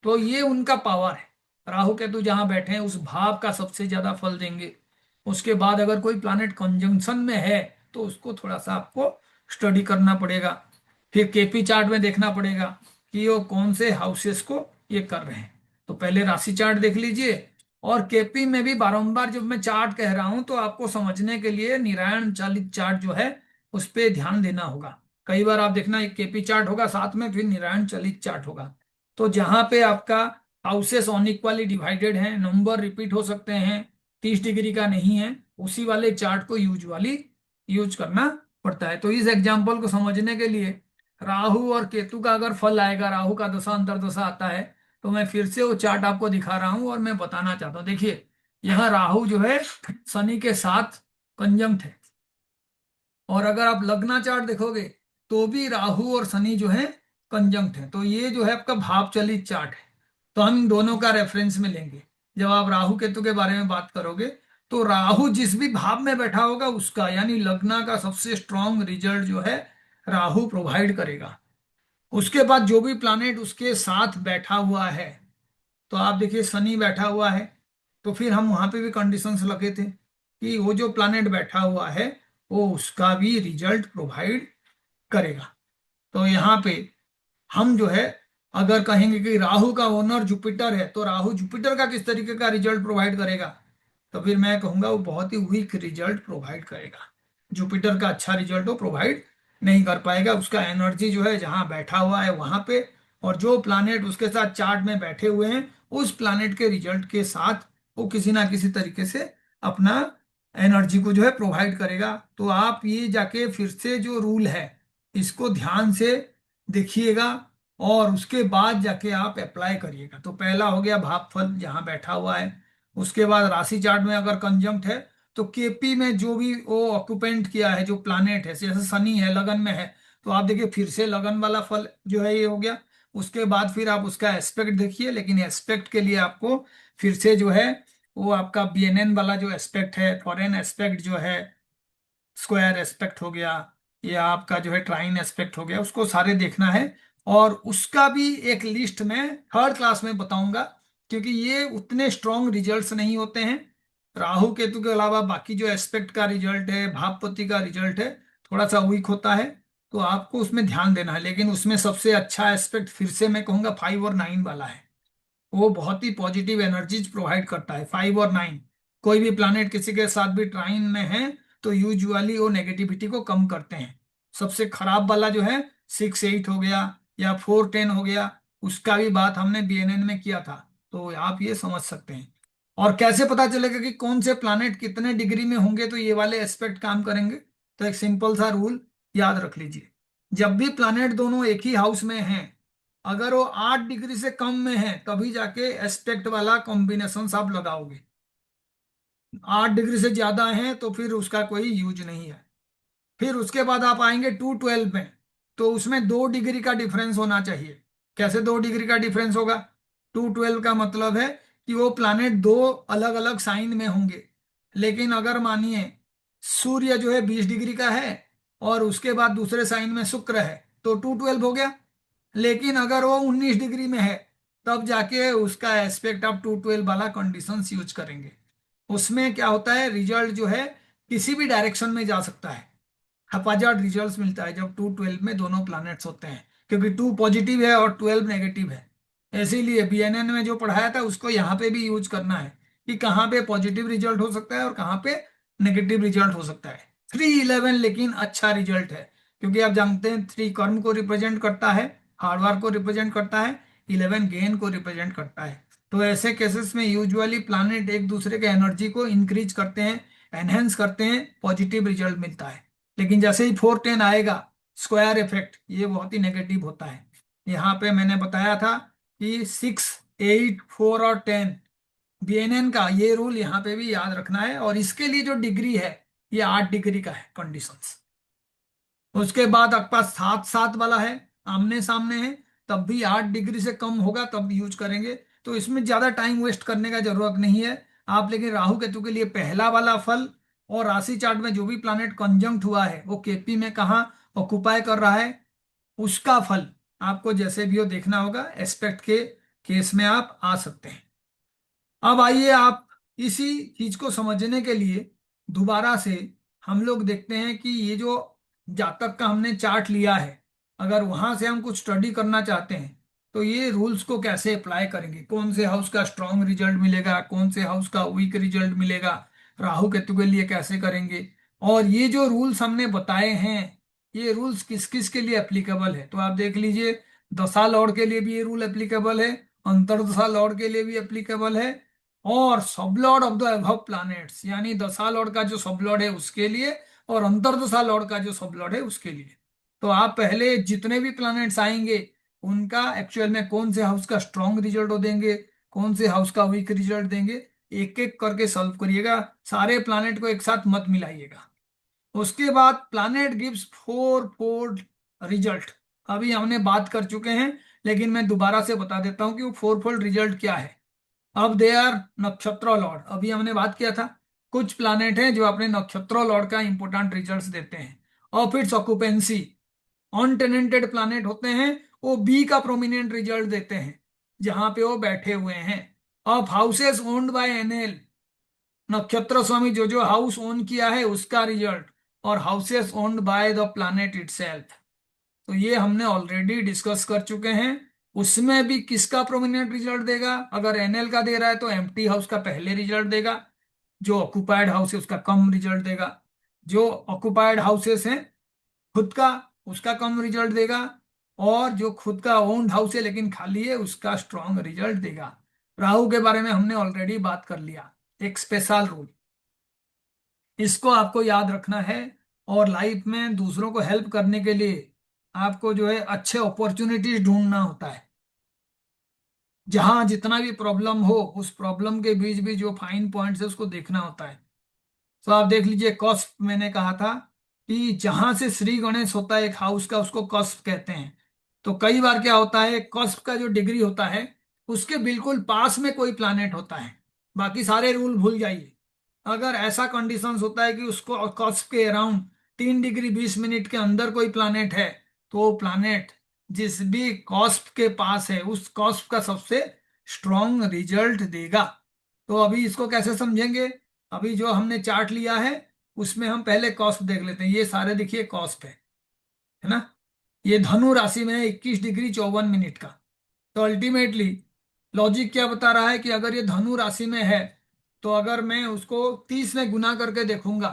तो ये उनका पावर है, राहु केतु जहां बैठे हैं उस भाव का सबसे ज्यादा फल देंगे। उसके बाद अगर कोई प्लैनेट कंजंक्शन में है तो उसको थोड़ा सा आपको स्टडी करना पड़ेगा, फिर केपी चार्ट में देखना पड़ेगा कि वो कौन से हाउसेस को ये कर रहे हैं। तो पहले राशि चार्ट देख लीजिए, और केपी में भी बारंबार जब मैं चार्ट कह रहा हूं तो आपको समझने के लिए निरायण चालित चार्ट जो है उस पर ध्यान देना होगा। कई बार आप देखना एक केपी चार्ट होगा साथ में फिर निरायण चलित चार्ट होगा। तो जहां पे आपका हाउसेस अनइक्वली डिवाइडेड हैं, नंबर रिपीट हो सकते हैं, 30 डिग्री का नहीं है, उसी वाले चार्ट को यूजुअली यूज करना पड़ता है। तो इस एग्जाम्पल को समझने के लिए राहु और केतु का अगर फल आएगा, राहु का दशा अंतर्दशा आता है, तो मैं फिर से वो चार्ट आपको दिखा रहा हूं और मैं बताना चाहता हूं। देखिए यहाँ राहु जो है शनि के साथ कंजंक्ट है, और अगर आप लग्ना चार्ट देखोगे तो भी राहु और शनि जो है कंजंक्ट है। तो ये जो है आपका भाव चलित चार्ट है। तो हम इन दोनों का रेफरेंस में लेंगे जब आप राहु केतु के बारे में बात करोगे। तो राहु जिस भी भाव में बैठा होगा उसका, यानी लग्ना का सबसे स्ट्रांग रिजल्ट जो है राहु प्रोवाइड करेगा। उसके बाद जो भी प्लानेट उसके साथ बैठा हुआ है, तो आप देखिए शनि बैठा हुआ है, तो फिर हम वहां पे भी कंडीशंस लगे थे कि वो जो प्लानेट बैठा हुआ है वो उसका भी रिजल्ट प्रोवाइड करेगा। तो यहाँ पे हम जो है अगर कहेंगे कि राहु का ओनर जुपिटर है तो राहु जुपिटर का किस तरीके का रिजल्ट प्रोवाइड करेगा, तो फिर मैं कहूंगा वो बहुत ही वीक रिजल्ट प्रोवाइड करेगा। जुपिटर का अच्छा रिजल्ट वो प्रोवाइड नहीं कर पाएगा, उसका एनर्जी जो है जहां बैठा हुआ है वहां पे, और जो प्लानेट उसके साथ चार्ट में बैठे हुए हैं उस प्लानेट के रिजल्ट के साथ वो किसी ना किसी तरीके से अपना एनर्जी को जो है प्रोवाइड करेगा। तो आप ये जाके फिर से जो रूल है इसको ध्यान से देखिएगा और उसके बाद जाके आप अप्लाई करिएगा। तो पहला हो गया भागफल जहां बैठा हुआ है। उसके बाद राशि चार्ट में अगर कंजंक्ट है तो केपी में जो भी वो ऑक्यूपेंट किया है, जो प्लानेट है, जैसे शनि है लगन में है, तो आप देखिए फिर से लगन वाला फल जो है ये हो गया। उसके बाद फिर आप उसका एस्पेक्ट देखिए, लेकिन एस्पेक्ट के लिए आपको फिर से जो है वो आपका बीएनएन वाला जो एस्पेक्ट है, फॉरेन एस्पेक्ट जो है, स्क्वायर एस्पेक्ट हो गया या आपका जो है ट्राइन एस्पेक्ट हो गया, उसको सारे देखना है। और उसका भी एक लिस्ट में थर्ड क्लास में बताऊंगा, क्योंकि ये उतने स्ट्रॉन्ग रिजल्ट्स नहीं होते हैं। राहु केतु के अलावा बाकी जो एस्पेक्ट का रिजल्ट है, भावपति का रिजल्ट है, थोड़ा सा वीक होता है। तो आपको उसमें ध्यान देना है। लेकिन उसमें सबसे अच्छा एस्पेक्ट फिर से मैं कहूंगा 5 और 9 वाला है। वो बहुत ही पॉजिटिव एनर्जीज प्रोवाइड करता है 5 और 9। कोई भी प्लानेट किसी के साथ भी ट्राइन में है तो यूजुअली वो नेगेटिविटी को कम करते हैं। सबसे खराब वाला जो है 6 8 हो गया या 4 10 हो गया, उसका भी बात हमने बीएनएन में किया था। तो आप ये समझ सकते हैं। और कैसे पता चलेगा कि कौन से प्लानेट कितने डिग्री में होंगे तो ये वाले एस्पेक्ट काम करेंगे? तो एक सिंपल सा रूल याद रख लीजिए। जब भी प्लानेट दोनों एक ही हाउस में हैं, अगर वो 8 डिग्री से कम में है तभी जाके एस्पेक्ट वाला कॉम्बिनेशन आप लगाओगे। 8 डिग्री से ज्यादा है तो फिर उसका कोई यूज नहीं है। फिर उसके बाद आप आएंगे 2 12 में, तो उसमें 2 डिग्री का डिफरेंस होना चाहिए। कैसे 2 डिग्री का डिफरेंस होगा? 2 12 का मतलब है कि वो प्लानेट दो अलग अलग साइन में होंगे। लेकिन अगर मानिए सूर्य जो है 20 डिग्री का है और उसके बाद दूसरे साइन में शुक्र है, तो 2 12 हो गया। लेकिन अगर वो 19 डिग्री में है तब जाके उसका एस्पेक्ट आप 2 12 वाला कंडीशन यूज करेंगे। उसमें क्या होता है, रिजल्ट जो है किसी भी डायरेक्शन में जा सकता है। हपाजार्ड रिजल्ट्स मिलता है जब 2 12 में दोनों प्लैनेट्स होते हैं, क्योंकि 2 पॉजिटिव है और 12 नेगेटिव है। इसीलिए बीएनएन में जो पढ़ाया था उसको यहाँ पे भी यूज करना है कि कहाँ पे पॉजिटिव रिजल्ट हो सकता है और कहाँ पे नेगेटिव रिजल्ट हो सकता है। 3 11 लेकिन अच्छा रिजल्ट है, क्योंकि आप जानते हैं 3 कर्म को रिप्रेजेंट करता है, हार्डवर्क को रिप्रेजेंट करता है, 11 गेन को रिप्रेजेंट करता है। तो ऐसे केसेस में यूजुअली प्लानिट एक दूसरे के एनर्जी को इंक्रीज करते हैं, एनहेंस करते हैं, पॉजिटिव रिजल्ट मिलता है। लेकिन जैसे ही 4 10 आएगा, स्क्वायर इफेक्ट, ये बहुत ही नेगेटिव होता है। यहाँ पे मैंने बताया था कि 6 8 4 और 10 बीएनएन का ये रूल यहाँ पे भी याद रखना है। और इसके लिए जो डिग्री है ये 8 डिग्री का है कंडीशंस। उसके बाद आपके पास 7 7 वाला है, आमने सामने है, तब भी 8 डिग्री से कम होगा तब यूज करेंगे। तो इसमें ज्यादा टाइम वेस्ट करने का जरूरत नहीं है। आप लेकिन राहु केतु के लिए पहला वाला फल और राशि चार्ट में जो भी प्लानेट कंजंक्ट हुआ है वो केपी में कहाँ ऑक्युपाई कर रहा है, उसका फल आपको जैसे भी हो देखना होगा। एस्पेक्ट के केस में आप आ सकते हैं। अब आइए आप इसी चीज को समझने के लिए दोबारा से हम लोग देखते हैं कि ये जो जातक का हमने चार्ट लिया है, अगर वहां से हम कुछ स्टडी करना चाहते हैं तो ये रूल्स को कैसे अप्लाई करेंगे, कौन से हाउस का स्ट्रांग रिजल्ट मिलेगा, कौन से हाउस का वीक रिजल्ट मिलेगा, राहु केतु के लिए कैसे करेंगे। और ये जो रूल्स हमने बताए हैं ये रूल्स किस किस के लिए एप्लीकेबल है, तो आप देख लीजिए। दशा लॉर्ड के लिए भी ये रूल एप्लीकेबल है, अंतर्दशा लॉर्ड के लिए भी एप्लीकेबल है, और sublord of the above planets यानी दशा लॉर्ड का जो सबलॉर्ड है उसके लिए, और अंतर्दशा लॉर्ड का जो सबलॉर्ड है उसके लिए। तो आप पहले जितने भी प्लैनेट्स आएंगे उनका एक्चुअल में कौन से हाउस का स्ट्रॉन्ग रिजल्ट देंगे, कौन से हाउस का वीक रिजल्ट देंगे, एक एक करके सॉल्व करिएगा। सारे प्लैनेट को एक साथ मत मिलाइएगा। उसके बाद प्लैनेट गिव्स 4 फोल्ड रिजल्ट, अभी हमने बात कर चुके हैं, लेकिन मैं दोबारा से बता देता हूं कि वो 4 फोल्ड रिजल्ट क्या है। अब दे आर नक्षत्र लॉर्ड, अभी हमने बात किया था। कुछ प्लानेट हैं जो अपने नक्षत्र लॉर्ड का इंपोर्टेंट रिजल्ट्स देते हैं। और फिर ऑक्यूपेंसी, ऑन टेनेंटेड प्लानेट होते हैं, वो बी का प्रोमिनेंट रिजल्ट देते हैं जहां पे वो बैठे हुए हैं। Of houses owned by NL, नक्षत्र स्वामी जो जो हाउस ओन किया है उसका रिजल्ट, और houses owned by the planet itself, तो ये हमने ऑलरेडी डिस्कस कर चुके हैं। उसमें भी किसका प्रोमिनेंट रिजल्ट देगा, अगर एनएल का दे रहा है तो एम्प्टी हाउस का पहले रिजल्ट देगा, जो ऑक्युपाइड हाउस है उसका कम रिजल्ट देगा। जो ऑक्युपाइड हाउसेस हैं खुद का, उसका कम रिजल्ट देगा। और जो खुद का ओन्ड हाउस है लेकिन खाली है उसका स्ट्रॉन्ग रिजल्ट देगा। राहु के बारे में हमने ऑलरेडी बात कर लिया, एक स्पेशल रूल। इसको आपको याद रखना है। और लाइफ में दूसरों को हेल्प करने के लिए आपको जो है अच्छे अपॉर्चुनिटीज ढूंढना होता है। जहां जितना भी प्रॉब्लम हो, उस प्रॉब्लम के बीच भी जो फाइन पॉइंट्स है उसको देखना होता है। तो आप देख लीजिए, कॉस्प मैंने कहा था कि जहां से श्री गणेश होता है एक हाउस का, उसको कॉस्प कहते हैं। तो कई बार क्या होता है, कॉस्प का जो डिग्री होता है उसके बिल्कुल पास में कोई प्लानेट होता है। बाकी सारे रूल भूल जाइए। अगर ऐसा कंडीशंस होता है कि उसको कॉस्प के अराउंड 3 डिग्री 20 मिनट के अंदर कोई प्लानेट है, तो वो प्लानेट जिस भी कॉस्प के पास है उस कॉस्प का सबसे स्ट्रॉन्ग रिजल्ट देगा। तो अभी इसको कैसे समझेंगे? अभी जो हमने चार्ट लिया है उसमें हम पहले कॉस्प देख लेते हैं। ये सारे देखिए कॉस्प है ना। ये धनु राशि में है, 21 डिग्री 54 मिनट का। तो अल्टीमेटली लॉजिक क्या बता रहा है कि अगर ये धनु राशि में है, तो अगर मैं उसको 30 में गुना करके देखूंगा,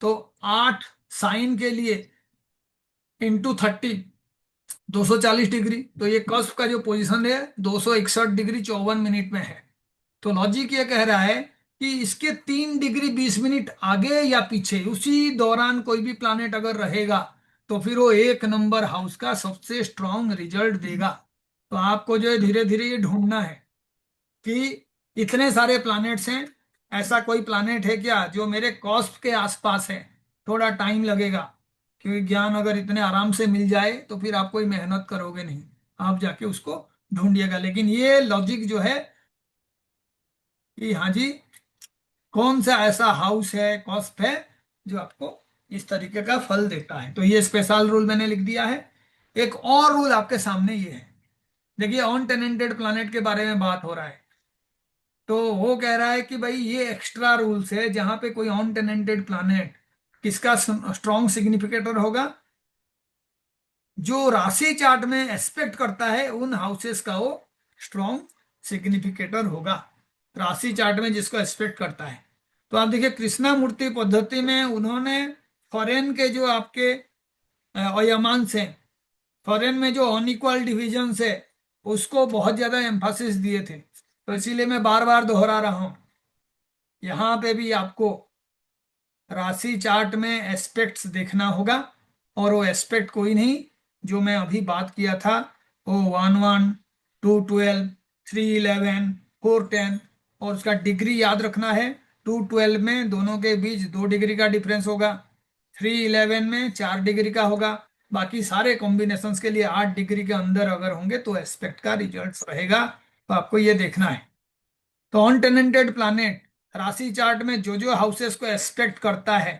तो 8 साइन के लिए × 30, 240 डिग्री। तो ये कस्प का जो पोजीशन है 261 डिग्री 54 मिनट में है। तो लॉजिक ये कह रहा है कि इसके 3 डिग्री 20 मिनट आगे या पीछे उसी दौरान कोई भी प्लानेट अगर रहेगा, तो फिर वो एक नंबर हाउस का सबसे स्ट्रांग रिजल्ट देगा। तो आपको जो है धीरे धीरे ये ढूंढना है कि इतने सारे प्लैनेट्स हैं, ऐसा कोई प्लैनेट है क्या जो मेरे कॉस्प के आसपास है। थोड़ा टाइम लगेगा, क्योंकि ज्ञान अगर इतने आराम से मिल जाए तो फिर आप कोई मेहनत करोगे नहीं, आप जाके उसको ढूंढिएगा। लेकिन ये लॉजिक जो है कि हाँ जी, कौन सा ऐसा हाउस है, कॉस्प है, जो आपको इस तरीके का फल देता है। तो ये स्पेशल रूल मैंने लिख दिया है। एक और रूल आपके सामने ये है। देखिए, ऑन टेनेंटेड प्लैनेट के बारे में बात हो रहा है। तो वो कह रहा है कि भाई ये एक्स्ट्रा रूल्स है, जहां पे कोई ऑन टेनेंटेड प्लैनेट किसका स्ट्रॉन्ग सिग्निफिकेटर होगा, जो राशि चार्ट में एस्पेक्ट करता है उन हाउसेस का वो स्ट्रॉन्ग सिग्निफिकेटर होगा। राशि चार्ट में जिसको एस्पेक्ट करता है। तो आप देखिए, कृष्णा मूर्ति पद्धति में उन्होंने फॉरेन के जो आपके अयमांस हैं, फॉरेन में जो अनइक्वल डिविजन है, उसको बहुत ज्यादा एम्फासिस दिए थे। तो इसीलिए मैं बार बार दोहरा रहा हूं, यहाँ पे भी आपको राशि चार्ट में एस्पेक्ट्स देखना होगा। और वो एस्पेक्ट कोई नहीं, जो मैं अभी बात किया था, वो 11, 212, 311, 410, और उसका डिग्री याद रखना है। 212 में दोनों के बीच 2 डिग्री का डिफरेंस होगा, 311 में 4 डिग्री का होगा। बाकी सारे कॉम्बिनेशंस के लिए 8 डिग्री के अंदर अगर होंगे तो एस्पेक्ट का रिजल्ट रहेगा। तो आपको ये देखना है। तो ऑन टेनेंटेड प्लैनेट राशि चार्ट में जो जो हाउसेस को एस्पेक्ट करता है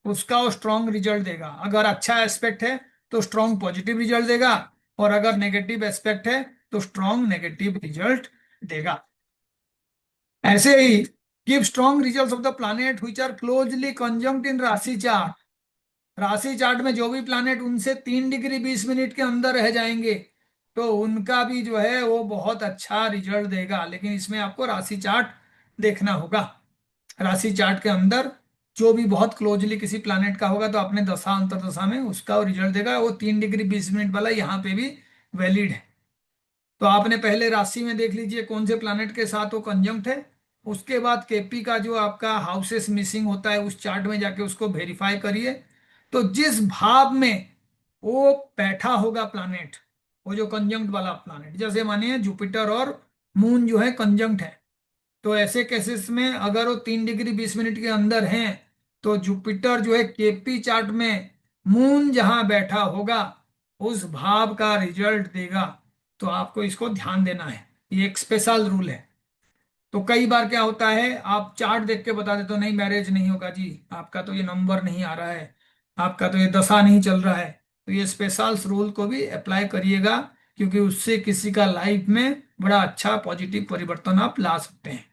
उसका वो स्ट्रॉन्ग रिजल्ट देगा। अगर अच्छा एस्पेक्ट है तो स्ट्रॉन्ग पॉजिटिव रिजल्ट देगा, और अगर नेगेटिव एस्पेक्ट है तो स्ट्रॉन्ग नेगेटिव रिजल्ट देगा। ऐसे ही give strong results of the planet which are closely conjunct in rashi chart. राशि चार्ट में जो भी प्लैनेट उनसे 3 डिग्री 20 मिनट के अंदर रह जाएंगे, तो उनका भी जो है वो बहुत अच्छा रिजल्ट देगा। लेकिन इसमें आपको राशि चार्ट देखना होगा। राशि चार्ट के अंदर जो भी बहुत क्लोजली किसी प्लैनेट का होगा, तो अपने दशा अंतरदशा में उसका वो रिजल्ट देगा। वो 3 डिग्री 20 मिनट वाला यहाँ पे भी वैलिड है। तो आपने पहले राशि में देख लीजिए कौन से प्लैनेट के साथ वो कंजंक्ट है। उसके बाद केपी का जो आपका हाउसेस मिसिंग होता है उस चार्ट में जाके उसको वेरीफाई करिए। तो जिस भाव में वो बैठा होगा प्लैनेट, वो जो कंजंक्ट वाला प्लैनेट, जैसे मानिए जुपिटर और मून जो है कंजंक्ट है, तो ऐसे केसेस में अगर वो 3 डिग्री 20 मिनट के अंदर हैं, तो जुपिटर जो है केपी चार्ट में मून जहां बैठा होगा उस भाव का रिजल्ट देगा। तो आपको इसको ध्यान देना है, ये एक स्पेशल रूल है। तो कई बार क्या होता है, आप चार्ट देख के बता देते हो नहीं मैरिज नहीं होगा जी, आपका तो ये नंबर नहीं आ रहा है, आपका तो ये दशा नहीं चल रहा है। तो ये स्पेशल रूल को भी अप्लाई करिएगा, क्योंकि उससे किसी का लाइफ में बड़ा अच्छा पॉजिटिव परिवर्तन आप ला सकते हैं।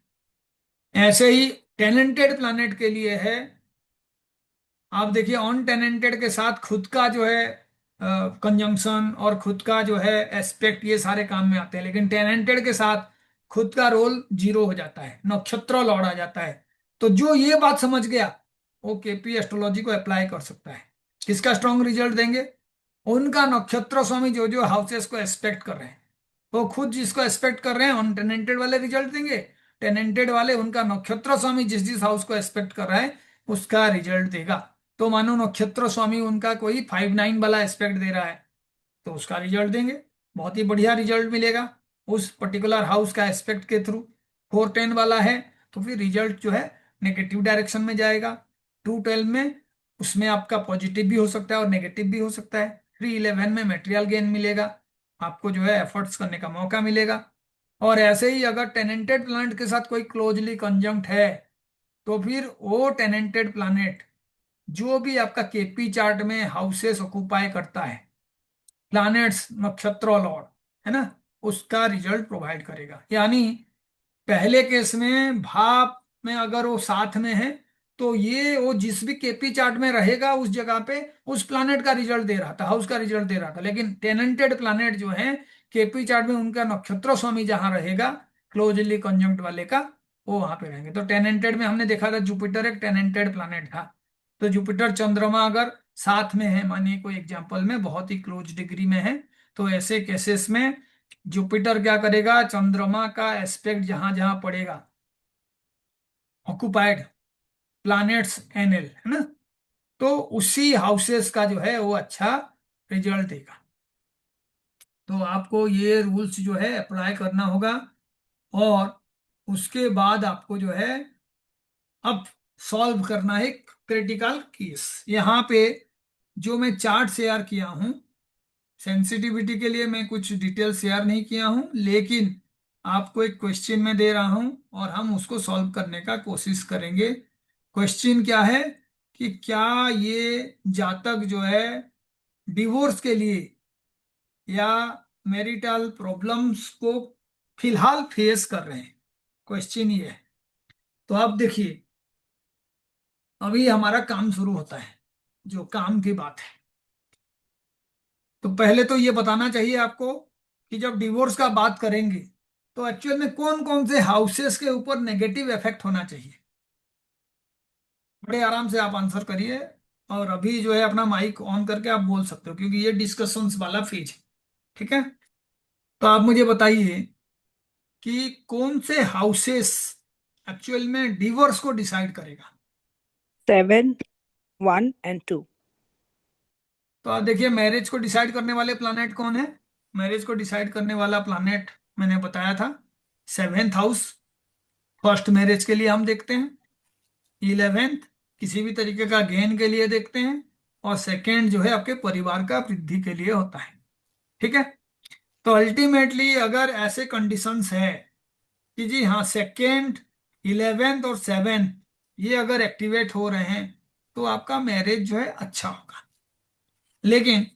ऐसे ही टेनेंटेड प्लैनेट के लिए है। आप देखिए, ऑन टेनेंटेड के साथ खुद का जो है कंजंक्शन और खुद का जो है एस्पेक्ट, ये सारे काम में आते हैं। लेकिन टेनेंटेड के साथ खुद का रोल जीरो हो जाता है, नक्षत्र लौट आ जाता है। तो जो ये बात समझ गया वो केपी एस्ट्रोलॉजी को अप्लाई कर सकता है। किसका स्ट्रॉन्ग रिजल्ट देंगे? उनका नक्षत्र स्वामी जो जो हाउसेस को एक्सपेक्ट कर रहे हैं, वो खुद जिसको एक्सपेक्ट कर रहे हैं उन टेनेंटेड वाले रिजल्ट देंगे। टेनेंटेड वाले उनका नक्षत्र स्वामी जिस जिस हाउस को एक्सपेक्ट कर रहा है उसका रिजल्ट देगा। तो मानो नक्षत्र स्वामी उनका कोई 5-9 वाला एस्पेक्ट दे रहा है, तो उसका रिजल्ट देंगे, बहुत ही बढ़िया रिजल्ट मिलेगा उस पर्टिकुलर हाउस का एस्पेक्ट के थ्रू। 4-10 वाला है तो फिर रिजल्ट जो है नेगेटिव डायरेक्शन में जाएगा। 2-12 में उसमें आपका पॉजिटिव भी हो सकता है और नेगेटिव भी हो सकता है। 3-11 में मटेरियल गेन मिलेगा, आपको जो है एफर्ट्स करने का मौका मिलेगा। और ऐसे ही अगर टेनेंटेड प्लानट के साथ कोई क्लोजली कंजंक्ट है, तो फिर वो टेनेंटेड प्लानेट जो भी आपका केपी चार्ट में हाउसेस ऑक्युपाई करता है, प्लैनेट्स नक्षत्र लॉर्ड, है ना, उसका रिजल्ट प्रोवाइड करेगा। यानी पहले केस में भाप में अगर वो साथ में है, तो ये वो जिस भी केपी चार्ट में रहेगा उस जगह पे उस प्लैनेट का रिजल्ट दे रहा था, हाउस का रिजल्ट दे रहा था। लेकिन टेनेंटेड प्लैनेट जो है केपी चार्ट में, उनका नक्षत्र स्वामी जहां रहेगा क्लोजली कंजंक्ट वाले का, वो वहां पे रहेंगे। तो टेनेंटेड में हमने देखा था जुपिटर एक टेनेंटेड प्लैनेट था। तो जुपिटर चंद्रमा अगर साथ में है, मानिए कोई एग्जांपल में बहुत ही क्लोज डिग्री में है, तो ऐसे केसेस में जुपिटर क्या करेगा, चंद्रमा का एस्पेक्ट जहां जहां पड़ेगा, ऑक्युपाइड प्लैनेट्स एनएल, है ना, तो उसी हाउसेस का जो है वो अच्छा रिजल्ट देगा। तो आपको ये रूल्स जो है अप्लाई करना होगा। और उसके बाद आपको जो है अब सॉल्व करना है क्रिटिकल केस। यहाँ पे जो मैं चार्ट शेयर किया हूं, सेंसिटिविटी के लिए मैं कुछ डिटेल शेयर नहीं किया हूं, लेकिन आपको एक क्वेश्चन में दे रहा हूं और हम उसको सॉल्व करने का कोशिश करेंगे। क्वेश्चन क्या है कि क्या ये जातक जो है डिवोर्स के लिए या मैरिटल प्रॉब्लम्स को फिलहाल फेस कर रहे हैं, क्वेश्चन ये है। तो आप देखिए, अभी हमारा काम शुरू होता है, जो काम की बात है। तो पहले तो ये बताना चाहिए आपको कि जब डिवोर्स का बात करेंगे तो एक्चुअल में कौन कौन से हाउसेस के ऊपर नेगेटिव इफेक्ट होना चाहिए। बड़े आराम से आप आंसर करिए, और अभी जो है अपना माइक ऑन करके आप बोल सकते हो, क्योंकि ये डिस्कशंस वाला फेज है। ठीक है, तो आप मुझे बताइए कि कौन से हाउसेस एक्चुअल में डिवोर्स को डिसाइड करेगा। 7, 1 and 2। तो आप देखिए, मैरिज को डिसाइड करने वाले प्लानेट कौन है। मैरिज को डिसाइड करने वाला प्लानेट मैंने बताया था 7th हाउस, फर्स्ट मैरिज के लिए हम देखते हैं। 11th किसी भी तरीके का गेन के लिए देखते हैं। और सेकेंड जो है आपके परिवार का वृद्धि के लिए होता है। ठीक है, तो अल्टीमेटली अगर ऐसे कंडीशंस है कि जी हाँ सेकेंड, 11th और 7th ये अगर एक्टिवेट हो रहे हैं, तो आपका मैरिज जो है अच्छा होगा। लेकिन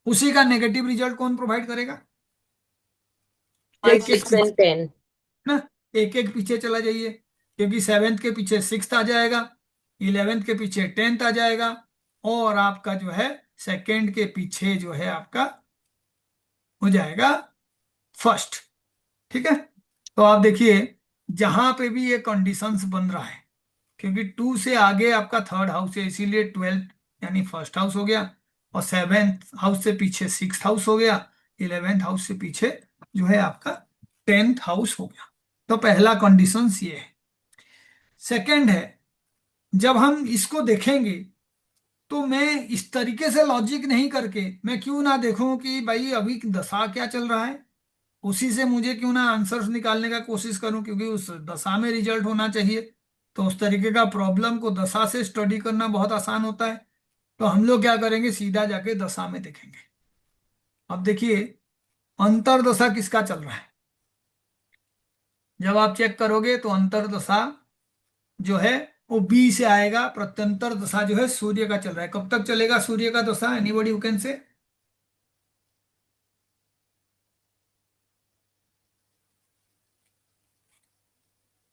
उसी का नेगेटिव रिजल्ट कौन प्रोवाइड करेगा। एक एक 6 and 10। ना, एक एक पीछे चला जाइए, क्योंकि 7th के पीछे 6th आ जाएगा, 11th के पीछे 10th आ जाएगा, और आपका जो है सेकेंड के पीछे जो है आपका हो जाएगा फर्स्ट। ठीक है, तो आप देखिए जहां पे भी ये कंडीशंस बन रहा है, क्योंकि 2 से आगे आपका थर्ड हाउस है, इसीलिए 12th यानी फर्स्ट हाउस हो गया, और 7th हाउस से पीछे 6th हाउस हो गया, 11th हाउस से पीछे जो है आपका 10th हाउस हो गया। तो पहला कंडीशंस ये है। सेकंड है, जब हम इसको देखेंगे तो मैं इस तरीके से लॉजिक नहीं करके मैं क्यों ना देखूं कि भाई अभी दशा क्या चल रहा है, उसी से मुझे क्यों ना आंसर्स निकालने का कोशिश करूं, क्योंकि उस दशा में रिजल्ट होना चाहिए। तो उस तरीके का प्रॉब्लम को दशा से स्टडी करना बहुत आसान होता है। तो हम लोग क्या करेंगे, सीधा जाके दशा में देखेंगे। अब देखिए अंतरदशा किसका चल रहा है। जब आप चेक करोगे तो अंतरदशा जो है वो बी से आएगा। प्रत्यंतर दशा जो है सूर्य का चल रहा है। कब तक चलेगा सूर्य का दशा, एनीबॉडी हु कैन से।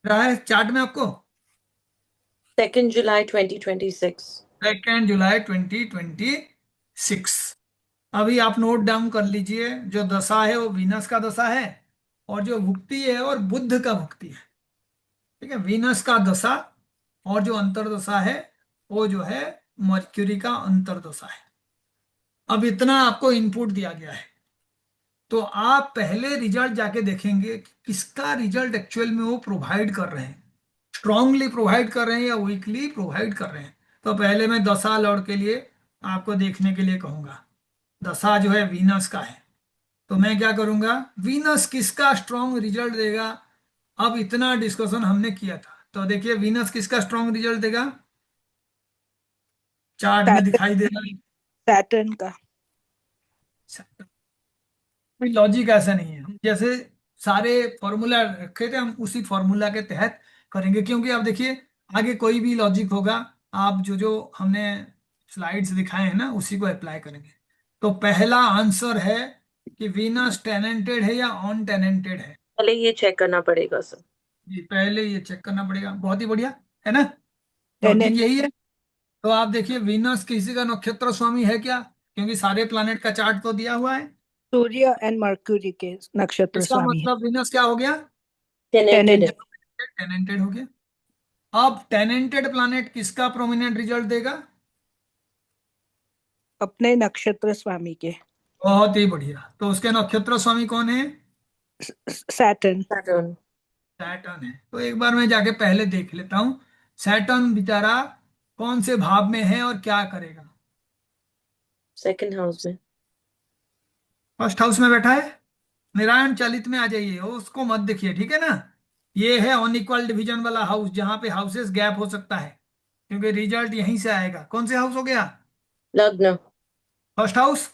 रहा है चार्ट में आपको 2 जुलाई 2026। 2 जुलाई 2026। अभी आप नोट डाउन कर लीजिए, जो दशा है वो वीनस का दशा है, और जो भुक्ति है और बुध का भुक्ति है। ठीक है, वीनस का दशा, और जो अंतरदशा है वो जो है मर्क्यूरी का अंतरदशा है। अब इतना आपको इनपुट दिया गया है, तो आप पहले रिजल्ट जाके देखेंगे कि किसका रिजल्ट एक्चुअल में वो प्रोवाइड कर रहे हैं। स्ट्रांगली प्रोवाइड कर रहे हैं या वीकली प्रोवाइड कर रहे हैं। तो पहले मैं दशा लॉर्ड के लिए आपको देखने के लिए कहूंगा। दशा जो है वीनस का है, तो मैं क्या करूंगा, वीनस किसका स्ट्रांग रिजल्ट देगा। अब इतना डिस्कशन हमने किया था, तो देखिए वीनस किसका स्ट्रांग रिजल्ट देगा, चार्ट में सैटर्न दिखाई दे रहा है। सैटर्न का। कोई लॉजिक ऐसा नहीं है, हम जैसे सारे फॉर्मूला रखे थे हम उसी फॉर्मूला के तहत करेंगे, क्योंकि अब देखिए आगे कोई भी लॉजिक होगा, आप जो जो हमने स्लाइड्स दिखाए हैं ना उसी को अप्लाई करेंगे। तो पहला आंसर है कि वीनस टेनेंटेड है या ऑन टेनेंटेड है। पहले ये चेक करना पड़ेगा सर। जी पहले ये चेक करना पड़ेगा, बहुत ही बढ़िया, है ना। लॉजिक टेनेंट यही है। तो आप देखिए वीनस किसी का नक्षत्र स्वामी है क्या, क्योंकि सारे प्लैनेट का चार्ट तो दिया हुआ है। सूर्य एंड मर्क्यूरी के नक्षत्र इसका स्वामी है। मतलब वीनस क्या हो गया, टेनेंटेड टेनेंट है। टेनेंटेड हो गया। अब टेनेंटेड प्लैनेट किसका प्रोमिनेंट रिजल्ट देगा, अपने नक्षत्र स्वामी के। बहुत ही बढ़िया। तो उसके नक्षत्र स्वामी कौन है, सैटर्न। सैटर्न। सैटर्न है। तो एक बार मैं जाके पहले देख लेता हूं सैटर्न बेचारा कौन से भाव में है और क्या करेगा। सेकंड हाउस में। फर्स्ट हाउस में बैठा है, नारायण चलित में आ जाइए, उसको मत देखिए, ठीक है ना। ये है अनइक्वल डिवीजन वाला हाउस, जहां पे हाउसेस गैप हो सकता है, क्योंकि रिजल्ट यहीं से आएगा। कौन से हाउस हो गया, लग्न। First house.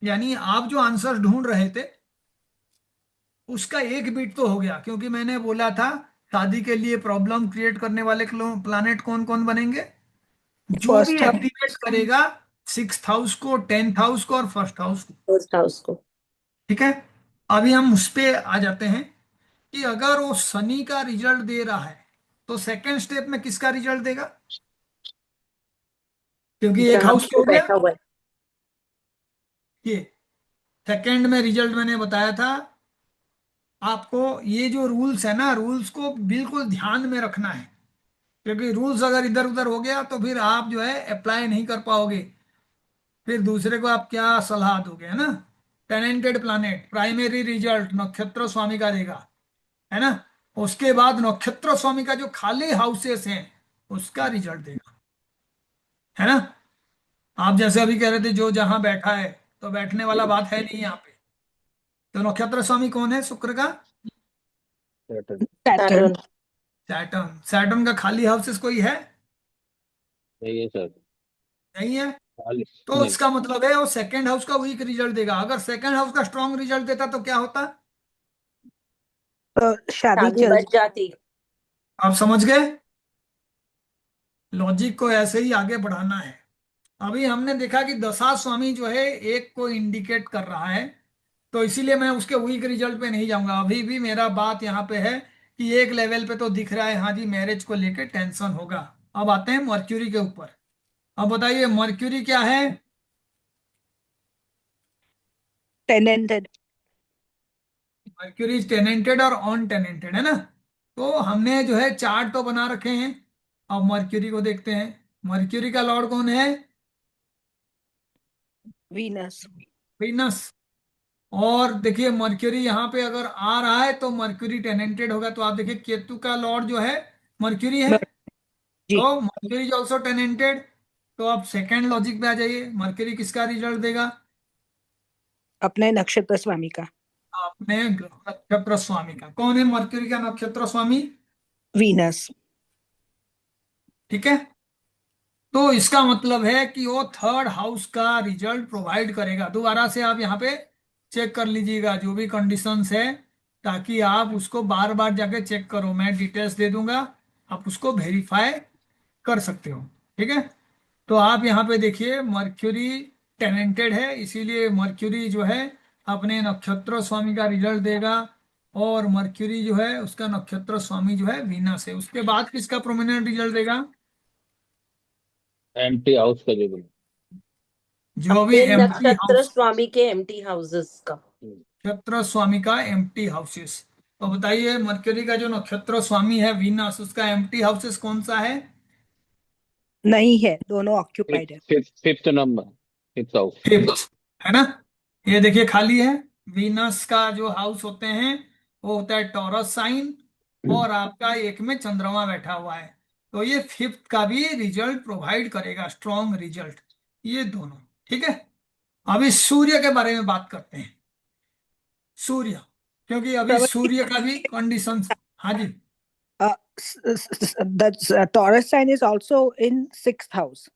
यानी आप जो आंसर ढूंढ रहे थे उसका एक बिट तो हो गया, क्योंकि मैंने बोला था शादी के लिए प्रॉब्लम क्रिएट करने वाले प्लानेट कौन कौन बनेंगे, जो भी फर्स्ट हाउस। एक्टिवेट करेगा सिक्स हाउस को, टेंथ हाउस को और फर्स्ट हाउस को। फर्स्ट हाउस को। ठीक है, अभी हम उस पे आ जाते हैं कि अगर वो शनि का रिजल्ट दे रहा है तो सेकंड स्टेप में किसका रिजल्ट देगा, क्योंकि एक जहां हाउस पे तो वो हो गया। बैठा हुआ है। ये सेकंड में रिजल्ट मैंने बताया था आपको, ये जो रूल्स है ना, रूल्स को बिल्कुल ध्यान में रखना है, क्योंकि रूल्स अगर इधर उधर हो गया तो फिर आप जो है अप्लाई नहीं कर पाओगे, फिर दूसरे को आप क्या सलाह दोगे, है ना। टेनेंटेड प्लैनेट प्राइमरी रिजल्ट नक्षत्र स्वामी का देगा, है ना। उसके बाद नक्षत्र स्वामी का जो खाली हाउसेस हैं उसका रिजल्ट देगा, है ना। आप जैसे अभी कह रहे थे जो जहां बैठा है, तो बैठने वाला बात है नहीं यहाँ पे। तो नक्षत्र स्वामी कौन है शुक्र का, Saturn. Saturn. Saturn. Saturn. Saturn का खाली हाउसेस कोई है, नहीं है सर। नहीं है। चालीस तो नहीं। इसका मतलब है वो सेकंड हाउस का वीक रिजल्ट देगा। अगर सेकंड हाउस का स्ट्रांग रिजल्ट देता तो क्या होता, तो शादी शादी चल बढ़ जाती। आप समझ गए। लॉजिक को ऐसे ही आगे बढ़ाना है। अभी हमने देखा कि दशा स्वामी जो है एक को इंडिकेट कर रहा है, तो इसीलिए मैं उसके वीक रिजल्ट पे नहीं जाऊंगा। अभी भी मेरा बात यहाँ पे है कि एक लेवल पे तो दिख रहा है हाँ जी मैरिज को लेके टेंशन होगा। अब आते हैं मर्क्यूरी के ऊपर। अब बताइए मर्क्यूरी क्या है, टेनेंटेड। मर्क्यूरी टेनेंटेड और ऑन टेनेंटेड, है ना। तो हमने जो है चार्ट तो बना रखे हैं। अब मर्क्यूरी को देखते हैं। मर्क्यूरी का लॉर्ड कौन है, वीनस। वीनस। और देखिए मर्क्यूरी यहाँ पे अगर आ रहा है तो मर्क्यूरी टेनेंटेड होगा। तो आप देखिए केतु का लॉर्ड जो है मर्क्यूरी है, जी। तो मर्क्यूरी इज ऑल्सो टेनेंटेड। तो आप सेकेंड लॉजिक पे आ जाइए, मर्क्यूरी किसका रिजल्ट देगा, अपने नक्षत्र स्वामी का। आपने नक्षत्र स्वामी का। कौन है मर्क्यूरी का नक्षत्र स्वामी, वीनस। ठीक है। तो इसका मतलब है कि वो थर्ड हाउस का रिजल्ट प्रोवाइड करेगा। दोबारा से आप यहाँ पे चेक कर लीजिएगा जो भी कंडीशंस है, ताकि आप उसको बार बार जाके चेक करो। मैं डिटेल्स दे दूंगा, आप उसको वेरीफाई कर सकते हो, ठीक है। तो आप यहाँ पे देखिए मर्क्यूरी टेनेंटेड है, इसीलिए मर्क्यूरी जो है अपने नक्षत्र स्वामी का रिजल्ट देगा। और मर्क्यूरी जो है उसका नक्षत्र स्वामी जो है वीनस है। उसके बाद किसका प्रोमिनेंट रिजल्ट देगा, एम्प्टी हाउस का जो बोला। जो भी अपने एम्प्टी नक्षत्र हाउस, स्वामी के एम्प्टी हाउसेस का। नक्षत्र स्वामी का एम्प्टी हाउसेस। तो बताइए मर्क्यूरी का जो नक्षत्र स्वामी है वीनस, उसका एम्प्टी हाउसेस कौन सा है, नहीं है, दोनों ऑक्यूपाइड है। Fifth fifth number, fifth house. Fifth, है ना। ये देखिए खाली है। वीनस का जो हाउस होते हैं वो होता है टॉरस साइन, और आपका एक में चंद्रमा बैठा हुआ है, तो ये फिफ्थ का भी रिजल्ट प्रोवाइड करेगा, स्ट्रॉन्ग रिजल्ट, ये दोनों। ठीक है, अभी सूर्य के बारे में बात करते हैं। सूर्य, क्योंकि अभी Probably, सूर्य का भी कंडीशन। हाँ जी। the Taurus sign is also in sixth house.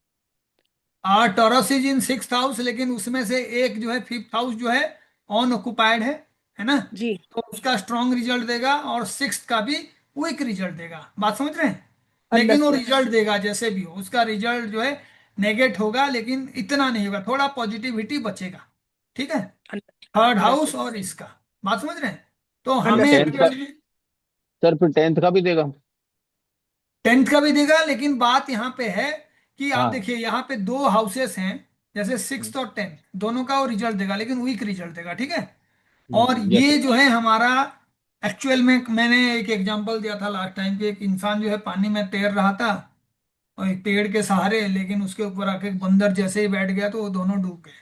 Taurus is in sixth house, लेकिन उसमें से एक जो है फिफ्थ हाउस जो है ऑन ऑक्युपाइड है ना, जी, तो उसका स्ट्रॉन्ग रिजल्ट देगा और सिक्स्थ का भी वीक रिजल्ट देगा। बात समझ रहे हैं, लेकिन वो understood. रिजल्ट देगा, जैसे भी हो उसका रिजल्ट जो है नेगेट होगा, लेकिन इतना नहीं होगा, थोड़ा पॉजिटिविटी बचेगा। ठीक है, थर्ड हाउस Understood. और इसका। बात समझ रहे हैं, तो हमें Understood. टेंथ का, एक्चुअली सर फिर टेंथ का भी देगा? टेंथ का भी देगा, लेकिन बात यहाँ पे है कि आप हाँ। देखिए यहाँ पे दो हाउसेस हैं, जैसे सिक्स और टेंथ, दोनों का वो रिजल्ट देगा, लेकिन वीक रिजल्ट देगा। ठीक है, और यस ये सर। जो है हमारा एक्चुअल में, मैंने एक एग्जांपल दिया था लास्ट टाइम कि एक इंसान जो है पानी में तैर रहा था और एक पेड़ के सहारे, लेकिन उसके ऊपर आके एक बंदर जैसे ही बैठ गया तो वो दोनों डूब गए।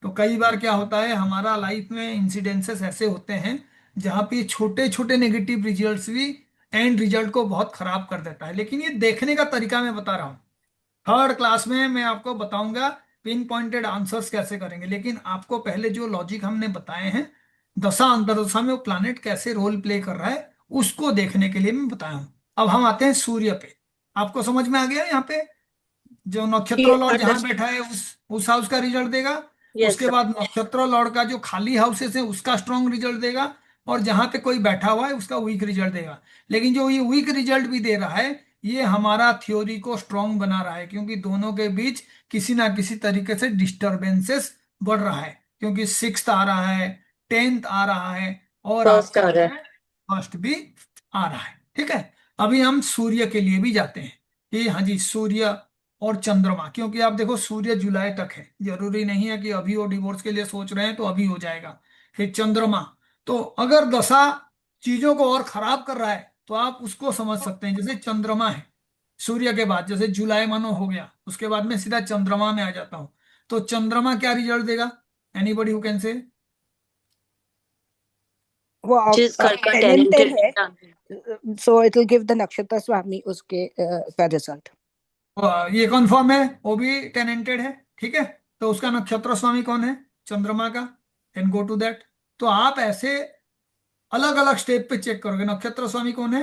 तो कई बार क्या होता है, हमारा लाइफ में इंसिडेंसेस ऐसे होते हैं जहाँ पे छोटे छोटे नेगेटिव रिजल्ट्स भी एंड रिजल्ट को बहुत खराब कर देता है। लेकिन ये देखने का तरीका मैं बता रहा हूँ, थर्ड क्लास में मैं आपको बताऊंगा पिन पॉइंटेड आंसर्स कैसे करेंगे, लेकिन आपको पहले जो लॉजिक हमने बताए हैं दशा अंतर्दशा में वो प्लानेट कैसे रोल प्ले कर रहा है, उसको देखने के लिए मैं बताया हूँ। अब हम आते हैं सूर्य पे। आपको समझ में आ गया यहाँ पे, जो नक्षत्र जी, लॉर्ड जहां understood. बैठा है उस हाउस का रिजल्ट देगा। Yes, उसके sir. बाद नक्षत्र लॉर्ड का जो खाली हाउसेस है उसका स्ट्रॉन्ग रिजल्ट देगा, और जहां पे कोई बैठा हुआ है उसका वीक रिजल्ट देगा। लेकिन जो ये वीक रिजल्ट भी दे रहा है, ये हमारा थ्योरी को स्ट्रॉन्ग बना रहा है, क्योंकि दोनों के बीच किसी ना किसी तरीके से डिस्टरबेंसेस बढ़ रहा है, क्योंकि सिक्स्थ आ रहा है, टेंथ आ रहा है, और First आपका आ जो रहा है. है फर्स्ट भी आ रहा है। ठीक है, अभी हम सूर्य के लिए भी जाते हैं कि हाँ जी, सूर्य और चंद्रमा, क्योंकि आप देखो सूर्य जुलाई तक है, जरूरी नहीं है कि अभी वो डिवोर्स के लिए सोच रहे हैं तो अभी हो जाएगा। फिर चंद्रमा, तो अगर दशा चीजों को और खराब कर रहा है तो आप उसको समझ सकते हैं, जैसे चंद्रमा है सूर्य के बाद, जैसे जुलाई मानो हो गया, उसके बाद में सीधा चंद्रमा में आ जाता हूं, तो चंद्रमा क्या रिजल्ट देगा? Anybody who can say? वो जिस घर का tenanted tenanted है, planet. so it will give the nakshatra swami उसके का result. ये कंफर्म है, वो भी टेनेंटेड है। ठीक है, तो उसका नक्षत्र स्वामी कौन है? चंद्रमा का। देन गो टू दैट, तो आप ऐसे अलग अलग स्टेप पे चेक करोगे, नक्षत्र स्वामी कौन है?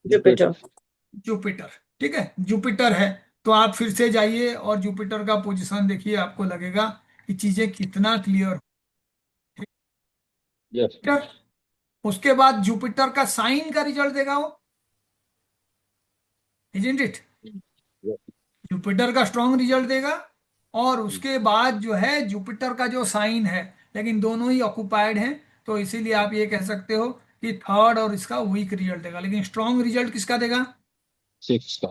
Jupiter. जुपिटर। ठीक है, जुपिटर है, तो आप फिर से जाइए और जुपिटर का पोजीशन देखिए, आपको लगेगा कि चीजें कितना क्लियर। यस। ठीक है, उसके बाद जुपिटर का साइन का रिजल्ट देगा वो, इजंट इट? जुपिटर का स्ट्रॉन्ग रिजल्ट देगा, और उसके बाद जो है जुपिटर का जो साइन है, लेकिन दोनों ही ऑक्युपाइड हैं, तो इसीलिए आप ये कह सकते हो कि थर्ड और इसका वीक रिजल्ट देगा, लेकिन स्ट्रॉन्ग रिजल्ट किसका देगा? सिक्स का।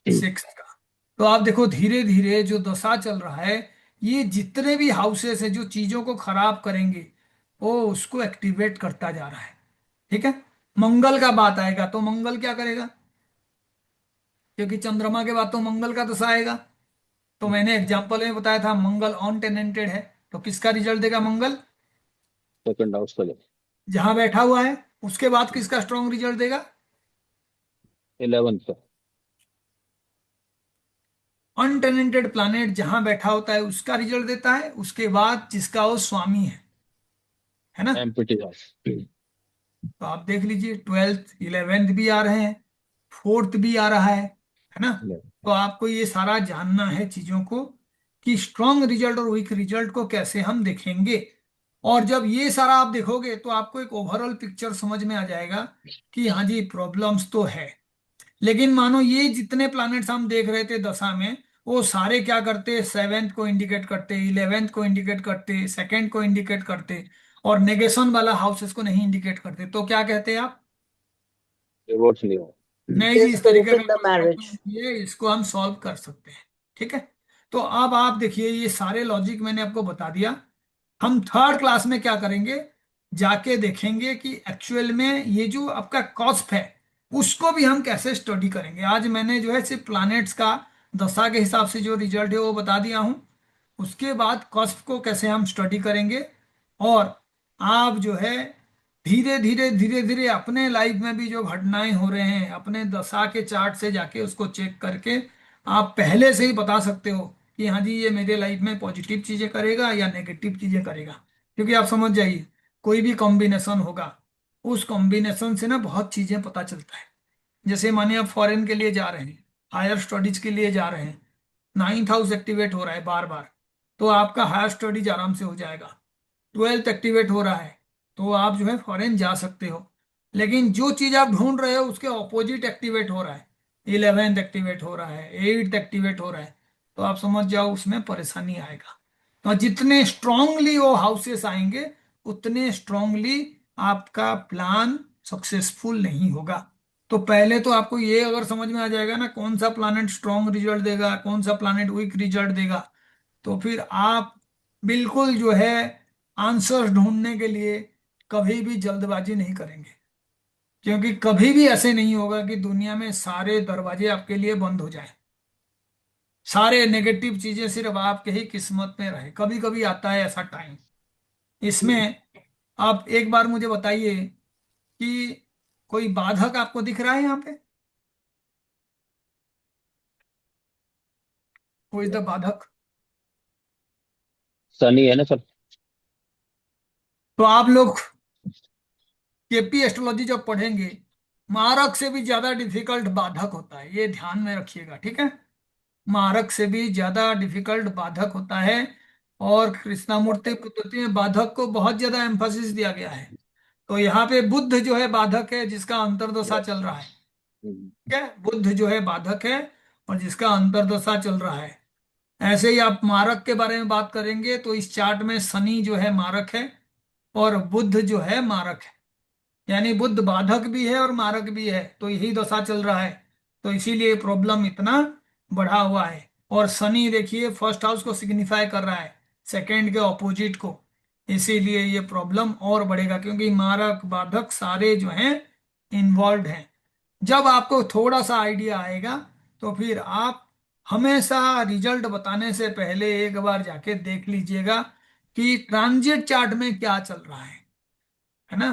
सिक्स का। तो आप देखो धीरे धीरे जो दशा चल रहा है, ये जितने भी हाउसेस है जो चीजों को खराब करेंगे वो उसको एक्टिवेट करता जा रहा है। ठीक है, मंगल का बात आएगा तो मंगल क्या करेगा? क्योंकि चंद्रमा के बाद तो मंगल का दशा आएगा, तो मैंने एग्जांपल में बताया था मंगल ऑन टेनेंटेड है, तो किसका रिजल्ट देगा मंगल? सेकंड हाउस का। जहां बैठा हुआ है। उसके बाद किसका स्ट्रॉन्ग रिजल्ट देगा? 11th का। अनटेनेंटेड प्लैनेट जहां बैठा होता है उसका रिजल्ट देता है, उसके बाद जिसका वो स्वामी है ना। Empty house. तो आप देख लीजिए, ट्वेल्थ इलेवेंथ भी आ रहे हैं, फोर्थ भी आ रहा है ना। तो आपको ये सारा जानना है चीजों को, कि स्ट्रॉन्ग रिजल्ट और वीक रिजल्ट को कैसे हम देखेंगे। और जब ये सारा आप देखोगे तो आपको एक ओवरऑल पिक्चर समझ में आ जाएगा कि हाँ जी प्रॉब्लम्स तो है। लेकिन मानो ये जितने प्लैनेट्स हम देख रहे थे दशा में, वो सारे क्या करते? सेवेंथ को इंडिकेट करते, इलेवेंथ को इंडिकेट करते, सेकेंड को इंडिकेट करते, और नेगेशन वाला हाउसेस को नहीं इंडिकेट करते। तो क्या कहते हैं आप? डिवोर्स नहीं हुआ। नहीं जी, इस तरीके का Disbelief in the कोई प्रॉब्लम marriage. नहीं है, इसको हम सॉल्व कर सकते हैं। ठीक है, तो अब आप देखिए ये सारे लॉजिक मैंने आपको बता दिया। हम थर्ड क्लास में क्या करेंगे, जाके देखेंगे कि एक्चुअल में ये जो आपका कॉस्प है उसको भी हम कैसे स्टडी करेंगे। आज मैंने जो है सिर्फ प्लैनेट्स का दशा के हिसाब से जो रिजल्ट है वो बता दिया हूं, उसके बाद कॉस्प को कैसे हम स्टडी करेंगे। और आप जो है धीरे धीरे धीरे धीरे अपने लाइफ में भी जो घटनाएं हो रहे हैं, अपने दशा के चार्ट से जाके उसको चेक करके आप पहले से ही बता सकते हो कि हाँ जी ये मेरे लाइफ में पॉजिटिव चीजें करेगा या नेगेटिव चीजें करेगा। क्योंकि आप समझ जाइए, कोई भी कॉम्बिनेशन होगा, उस कॉम्बिनेशन से ना बहुत चीजें पता चलता है। जैसे मानिए आप फॉरेन के लिए जा रहे हैं, हायर स्टडीज के लिए जा रहे हैं, 9th हाउस एक्टिवेट हो रहा है बार बार, तो आपका हायर स्टडीज आराम से हो जाएगा। 12th एक्टिवेट हो रहा है तो आप जो है फॉरेन जा सकते हो। लेकिन जो चीज आप ढूंढ रहे हो उसके ऑपोजिट एक्टिवेट हो रहा है, 11th एक्टिवेट हो रहा है, 8th एक्टिवेट हो रहा है, तो आप समझ जाओ उसमें परेशानी आएगा। तो जितने स्ट्रांगली वो हाउसेस आएंगे उतने स्ट्रांगली आपका प्लान सक्सेसफुल नहीं होगा। तो पहले तो आपको ये अगर समझ में आ जाएगा ना कौन सा प्लानेट स्ट्रांग रिजल्ट देगा, कौन सा प्लानेट वीक रिजल्ट देगा, तो फिर आप बिल्कुल जो है आंसर्स ढूंढने के लिए कभी भी जल्दबाजी नहीं करेंगे। क्योंकि कभी भी ऐसे नहीं होगा कि दुनिया में सारे दरवाजे आपके लिए बंद हो जाएं, सारे नेगेटिव चीजें सिर्फ आपके ही किस्मत में रहे। कभी कभी आता है ऐसा टाइम। इसमें आप एक बार मुझे बताइए कि कोई बाधक आपको दिख रहा है यहाँ पे? कोई द बाधक? शनि है ना सर। तो आप लोग केपी एस्ट्रोलॉजी जब पढ़ेंगे, मारक से भी ज्यादा डिफिकल्ट बाधक होता है, ये ध्यान में रखिएगा, ठीक है। मारक से भी ज्यादा डिफिकल्ट बाधक होता है। और कृष्णामूर्ति पुत्र में बाधक को बहुत ज्यादा एम्फोसिस दिया गया है। तो यहाँ पे बुध जो है बाधक है जिसका अंतर्दशा चल रहा है। हम्म, ठीक है, बुध जो है बाधक है और जिसका अंतर्दशा चल रहा है। ऐसे ही आप मारक के बारे में बात करेंगे तो इस चार्ट में शनि जो है मारक है और बुध जो है मारक है। यानी बुध बाधक भी है और मारक भी है, तो यही दशा चल रहा है। तो इसीलिए प्रॉब्लम इतना बढ़ा हुआ है। और शनि देखिए फर्स्ट हाउस को सिग्निफाई कर रहा है, सेकंड के ऑपोजिट को। इसीलिए ये प्रॉब्लम और बढ़ेगा क्योंकि मारक बाधक सारे जो हैं इन्वॉल्व हैं। जब आपको थोड़ा सा आइडिया आएगा तो फिर आप हमेशा रिजल्ट बताने से पहले एक बार जाके देख लीजिएगा कि ट्रांजिट चार्ट में क्या चल रहा है ना।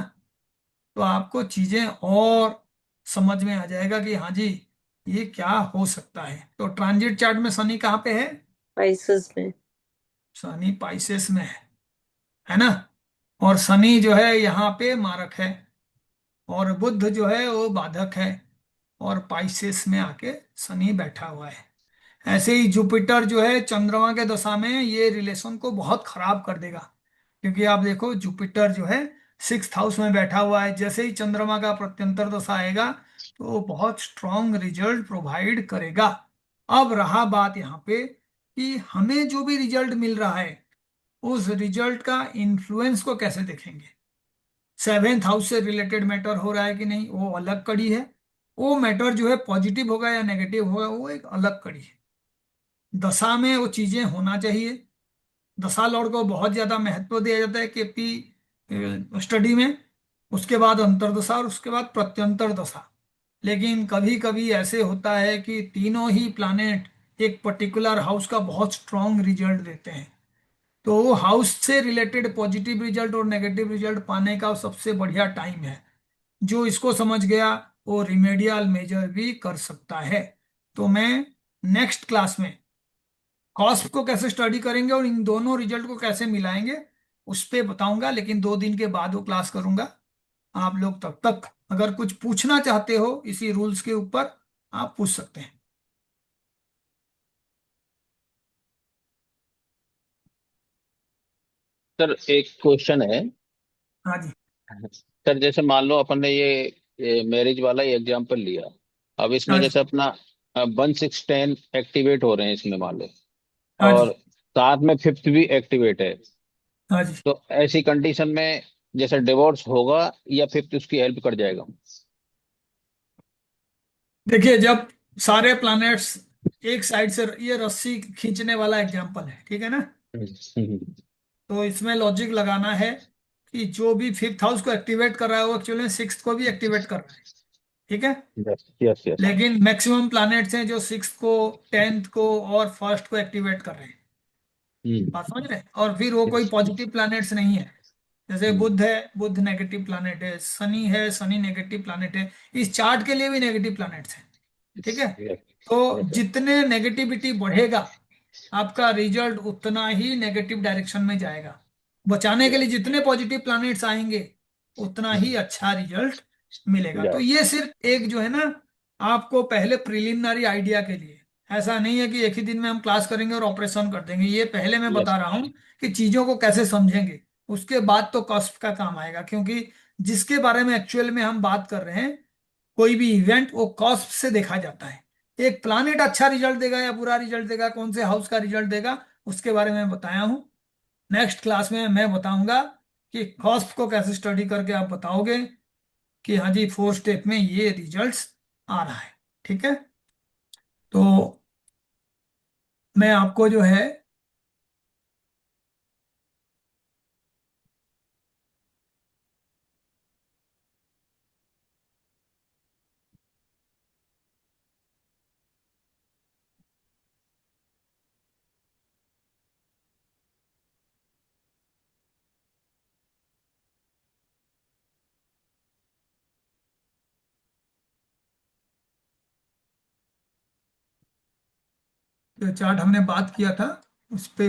तो आपको चीजें और समझ में आ जाएगा कि हाँ जी ये क्या हो सकता है। तो ट्रांजिट चार्ट में शनि कहाँ पे है? Pisces में। शनि पाइसेस में है ना। और शनि जो है यहाँ पे मारक है और बुध जो है वो बाधक है और पाइसेस में आके शनि बैठा हुआ है। ऐसे ही जुपिटर जो है चंद्रमा के दशा में ये रिलेशन को बहुत खराब कर देगा। क्योंकि आप देखो जुपिटर जो है 6th हाउस में बैठा हुआ है, जैसे ही चंद्रमा का प्रत्यंतर दशा आएगा तो वो बहुत स्ट्रांग रिजल्ट प्रोवाइड करेगा। अब रहा बात यहाँ पे कि हमें जो भी रिजल्ट मिल रहा है उस रिजल्ट का इन्फ्लुएंस को कैसे देखेंगे। 7th हाउस से रिलेटेड मैटर हो रहा है कि नहीं, वो अलग कड़ी है। वो मैटर जो है पॉजिटिव होगा या नेगेटिव होगा वो एक अलग कड़ी है। दशा में वो चीजें होना चाहिए। दशा लॉर्ड को बहुत ज्यादा महत्व दिया जाता है केपी स्टडी में। उसके बाद अंतर्दशा और उसके बाद प्रत्यंतर दशा। लेकिन कभी कभी ऐसे होता है कि तीनों ही प्लानेट एक पर्टिकुलर हाउस का बहुत स्ट्रांग रिजल्ट देते हैं। तो वो हाउस से रिलेटेड पॉजिटिव रिजल्ट और नेगेटिव रिजल्ट पाने का सबसे बढ़िया टाइम है। जो इसको समझ गया वो रिमेडियल मेजर भी कर सकता है। तो मैं नेक्स्ट क्लास में कॉस्ट को कैसे स्टडी करेंगे और इन दोनों रिजल्ट को कैसे मिलाएंगे उस पे बताऊंगा, लेकिन 2 दिन के बाद वो क्लास करूंगा। आप लोग तब तक अगर कुछ पूछना चाहते हो इसी रूल्स के ऊपर आप पूछ सकते हैं। सर एक क्वेश्चन है। हाँ जी। सर जैसे मान लो अपन ने ये मैरिज वाला ही एग्जांपल लिया। अब इसमें हाँ जी। जैसे अपना 1 6 10 एक्टिवेट हो रहे हैं इसमें मान लो, हाँ जी। और साथ में फिफ्थ भी एक्टिवेट है। हाँ जी। तो ऐसी कंडीशन में जैसे डिवोर्स होगा या फिफ्थ उसकी हेल्प कर जाएगा? देखिए जब सारे प्लैनेट्स एक साइड से, ये रस्सी खींचने वाला एग्जांपल है, ठीक है ना। हम्म, तो इसमें लॉजिक लगाना है कि जो भी 5th हाउस को एक्टिवेट कर रहा है वो एक्चुअली 6th को भी एक्टिवेट कर रहा है। ठीक है। Yes yes yes. लेकिन मैक्सिमम प्लैनेट्स हैं जो 6th को, 10th को और फर्स्ट को एक्टिवेट कर रहे हैं। हम्म। बात समझ रहे हैं? और फिर वो कोई यस। पॉजिटिव प्लैनेट्स नहीं है। जैसे बुध है, बुध नेगेटिव प्लैनेट है, शनि है, शनि नेगेटिव प्लैनेट है, इस चार्ट के लिए भी नेगेटिव प्लैनेट्स हैं। ठीक है, Yes. तो Yes, sir. जितने नेगेटिविटी बढ़ेगा आपका रिजल्ट उतना ही नेगेटिव डायरेक्शन में जाएगा। बचाने के लिए जितने पॉजिटिव प्लैनेट्स आएंगे उतना ही अच्छा रिजल्ट मिलेगा। तो Yeah. ये सिर्फ एक जो है ना, आपको पहले प्रिलिमिनरी आइडिया के लिए, ऐसा नहीं है कि एक ही दिन में हम क्लास करेंगे और ऑपरेशन कर देंगे। ये पहले मैं Yes. बता रहा हूँ कि चीजों को कैसे समझेंगे, उसके बाद तो कॉस्ट का काम आएगा। क्योंकि जिसके बारे में एक्चुअल में हम बात कर रहे हैं, कोई भी इवेंट वो कॉस्ट से देखा जाता है। एक प्लानिट अच्छा रिजल्ट देगा या बुरा रिजल्ट देगा, कौन से हाउस का रिजल्ट देगा, उसके बारे में बताया हूं। नेक्स्ट क्लास में मैं बताऊंगा कि कॉस्ट को कैसे स्टडी करके आप बताओगे कि हाँ जी 4 स्टेप में ये रिजल्ट्स आ रहा है। ठीक है, तो मैं आपको जो है जो चार्ट हमने बात किया था उस पे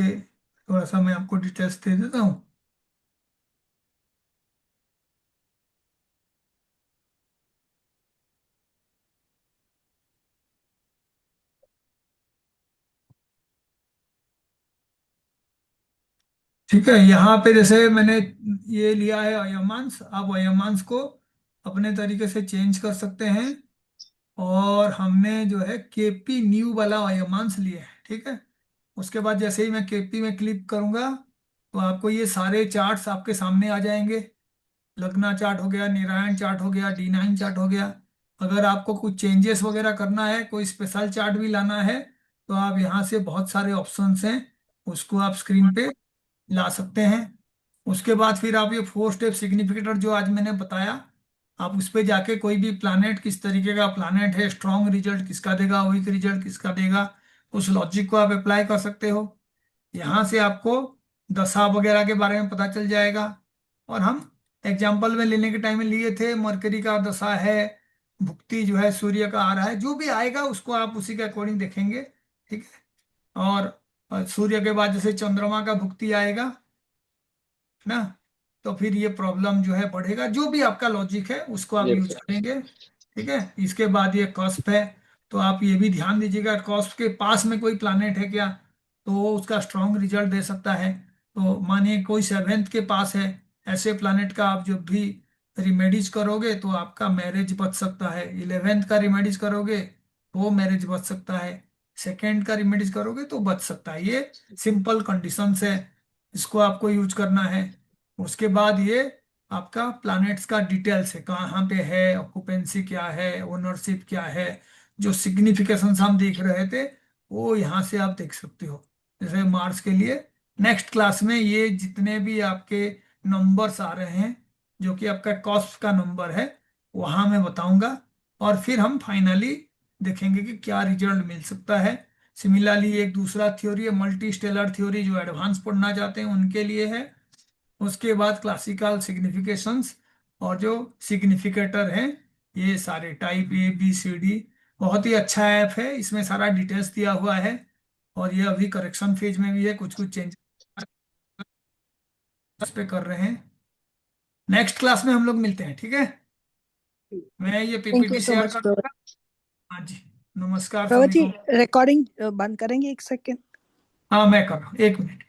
थोड़ा सा मैं आपको डिटेल्स दे देता हूँ। ठीक है, यहाँ पे जैसे मैंने ये लिया है अयमांस, आप अयमांस को अपने तरीके से चेंज कर सकते हैं। और हमने जो है केपी न्यू वाला अयमांस लिए है। ठीक है, उसके बाद जैसे ही मैं केपी में क्लिक करूंगा तो आपको ये सारे चार्ट्स आपके सामने आ जाएंगे। लग्ना चार्ट हो गया, नारायण चार्ट हो गया, D9 चार्ट हो गया। अगर आपको कुछ चेंजेस वगैरह करना है, कोई स्पेशल चार्ट भी लाना है, तो आप यहाँ से बहुत सारे ऑप्शंस हैं, उसको आप स्क्रीन पे ला सकते हैं। उसके बाद फिर आप ये 4 स्टेप सिग्निफिकेटर जो आज मैंने बताया, आप उस पे जाके कोई भी प्लानेट किस तरीके का प्लानेट है, स्ट्रॉन्ग रिजल्ट किसका देगा, वीक रिजल्ट किसका देगा, उस लॉजिक को आप अप्लाई कर सकते हो। यहाँ से आपको दशा वगैरह के बारे में पता चल जाएगा। और हम एग्जाम्पल में लेने के टाइम में लिए थे, मरकरी का दशा है, भुक्ति जो है सूर्य का आ रहा है, जो भी आएगा उसको आप उसी के अकॉर्डिंग देखेंगे। ठीक है, और सूर्य के बाद जैसे चंद्रमा का भुक्ति आएगा ना, तो फिर ये प्रॉब्लम जो है बढ़ेगा। जो भी आपका लॉजिक है उसको आप Yes, यूज sir. करेंगे। ठीक है, इसके बाद ये कॉस्प है, तो आप ये भी ध्यान दीजिएगा कॉस्प के पास में कोई प्लानेट है क्या, तो वो उसका स्ट्रॉन्ग रिजल्ट दे सकता है। तो मानिए कोई 7th के पास है, ऐसे प्लानेट का आप जब भी रिमेडीज करोगे तो आपका मैरिज बच सकता है। 11th का रिमेडीज करोगे तो वो मैरिज बच सकता है, सेकेंड का रिमेडीज करोगे तो बच सकता है। ये सिंपल कंडीशंस है, इसको आपको यूज करना है। उसके बाद ये आपका प्लैनेट्स का डिटेल्स है, कहाँ पे है, ऑक्यूपेंसी क्या है, ओनरशिप क्या है, जो सिग्निफिकेशंस हम देख रहे थे वो यहाँ से आप देख सकते हो। जैसे मार्स के लिए नेक्स्ट क्लास में ये जितने भी आपके नंबर्स आ रहे हैं, जो कि आपका कॉस्ट का नंबर है, वहाँ मैं बताऊंगा। और फिर हम फाइनली देखेंगे कि क्या रिजल्ट मिल सकता है। सिमिलरली एक दूसरा थ्योरी है मल्टी स्टेलर थ्योरी, जो एडवांस पढ़ना चाहते हैं उनके लिए है। उसके बाद क्लासिकल सिग्निफिकेशंस और जो सिग्निफिकेटर हैं, ये सारे type A B C D। बहुत ही अच्छा ऐप है, इसमें सारा डिटेल्स दिया हुआ है। और ये अभी करेक्शन फेज में भी है, कुछ कुछ चेंज पे कर रहे हैं। नेक्स्ट क्लास में हम लोग मिलते हैं। ठीक है, मैं ये thank you PPT so share much कर प्रभा। दूंगा। हाँ जी, नमस्कार प्रभा सभी जी, को। रिकॉर्डिंग बंद करेंगे 1 सेकेंड। हाँ मैं कर रहा हूँ, 1 मिनट।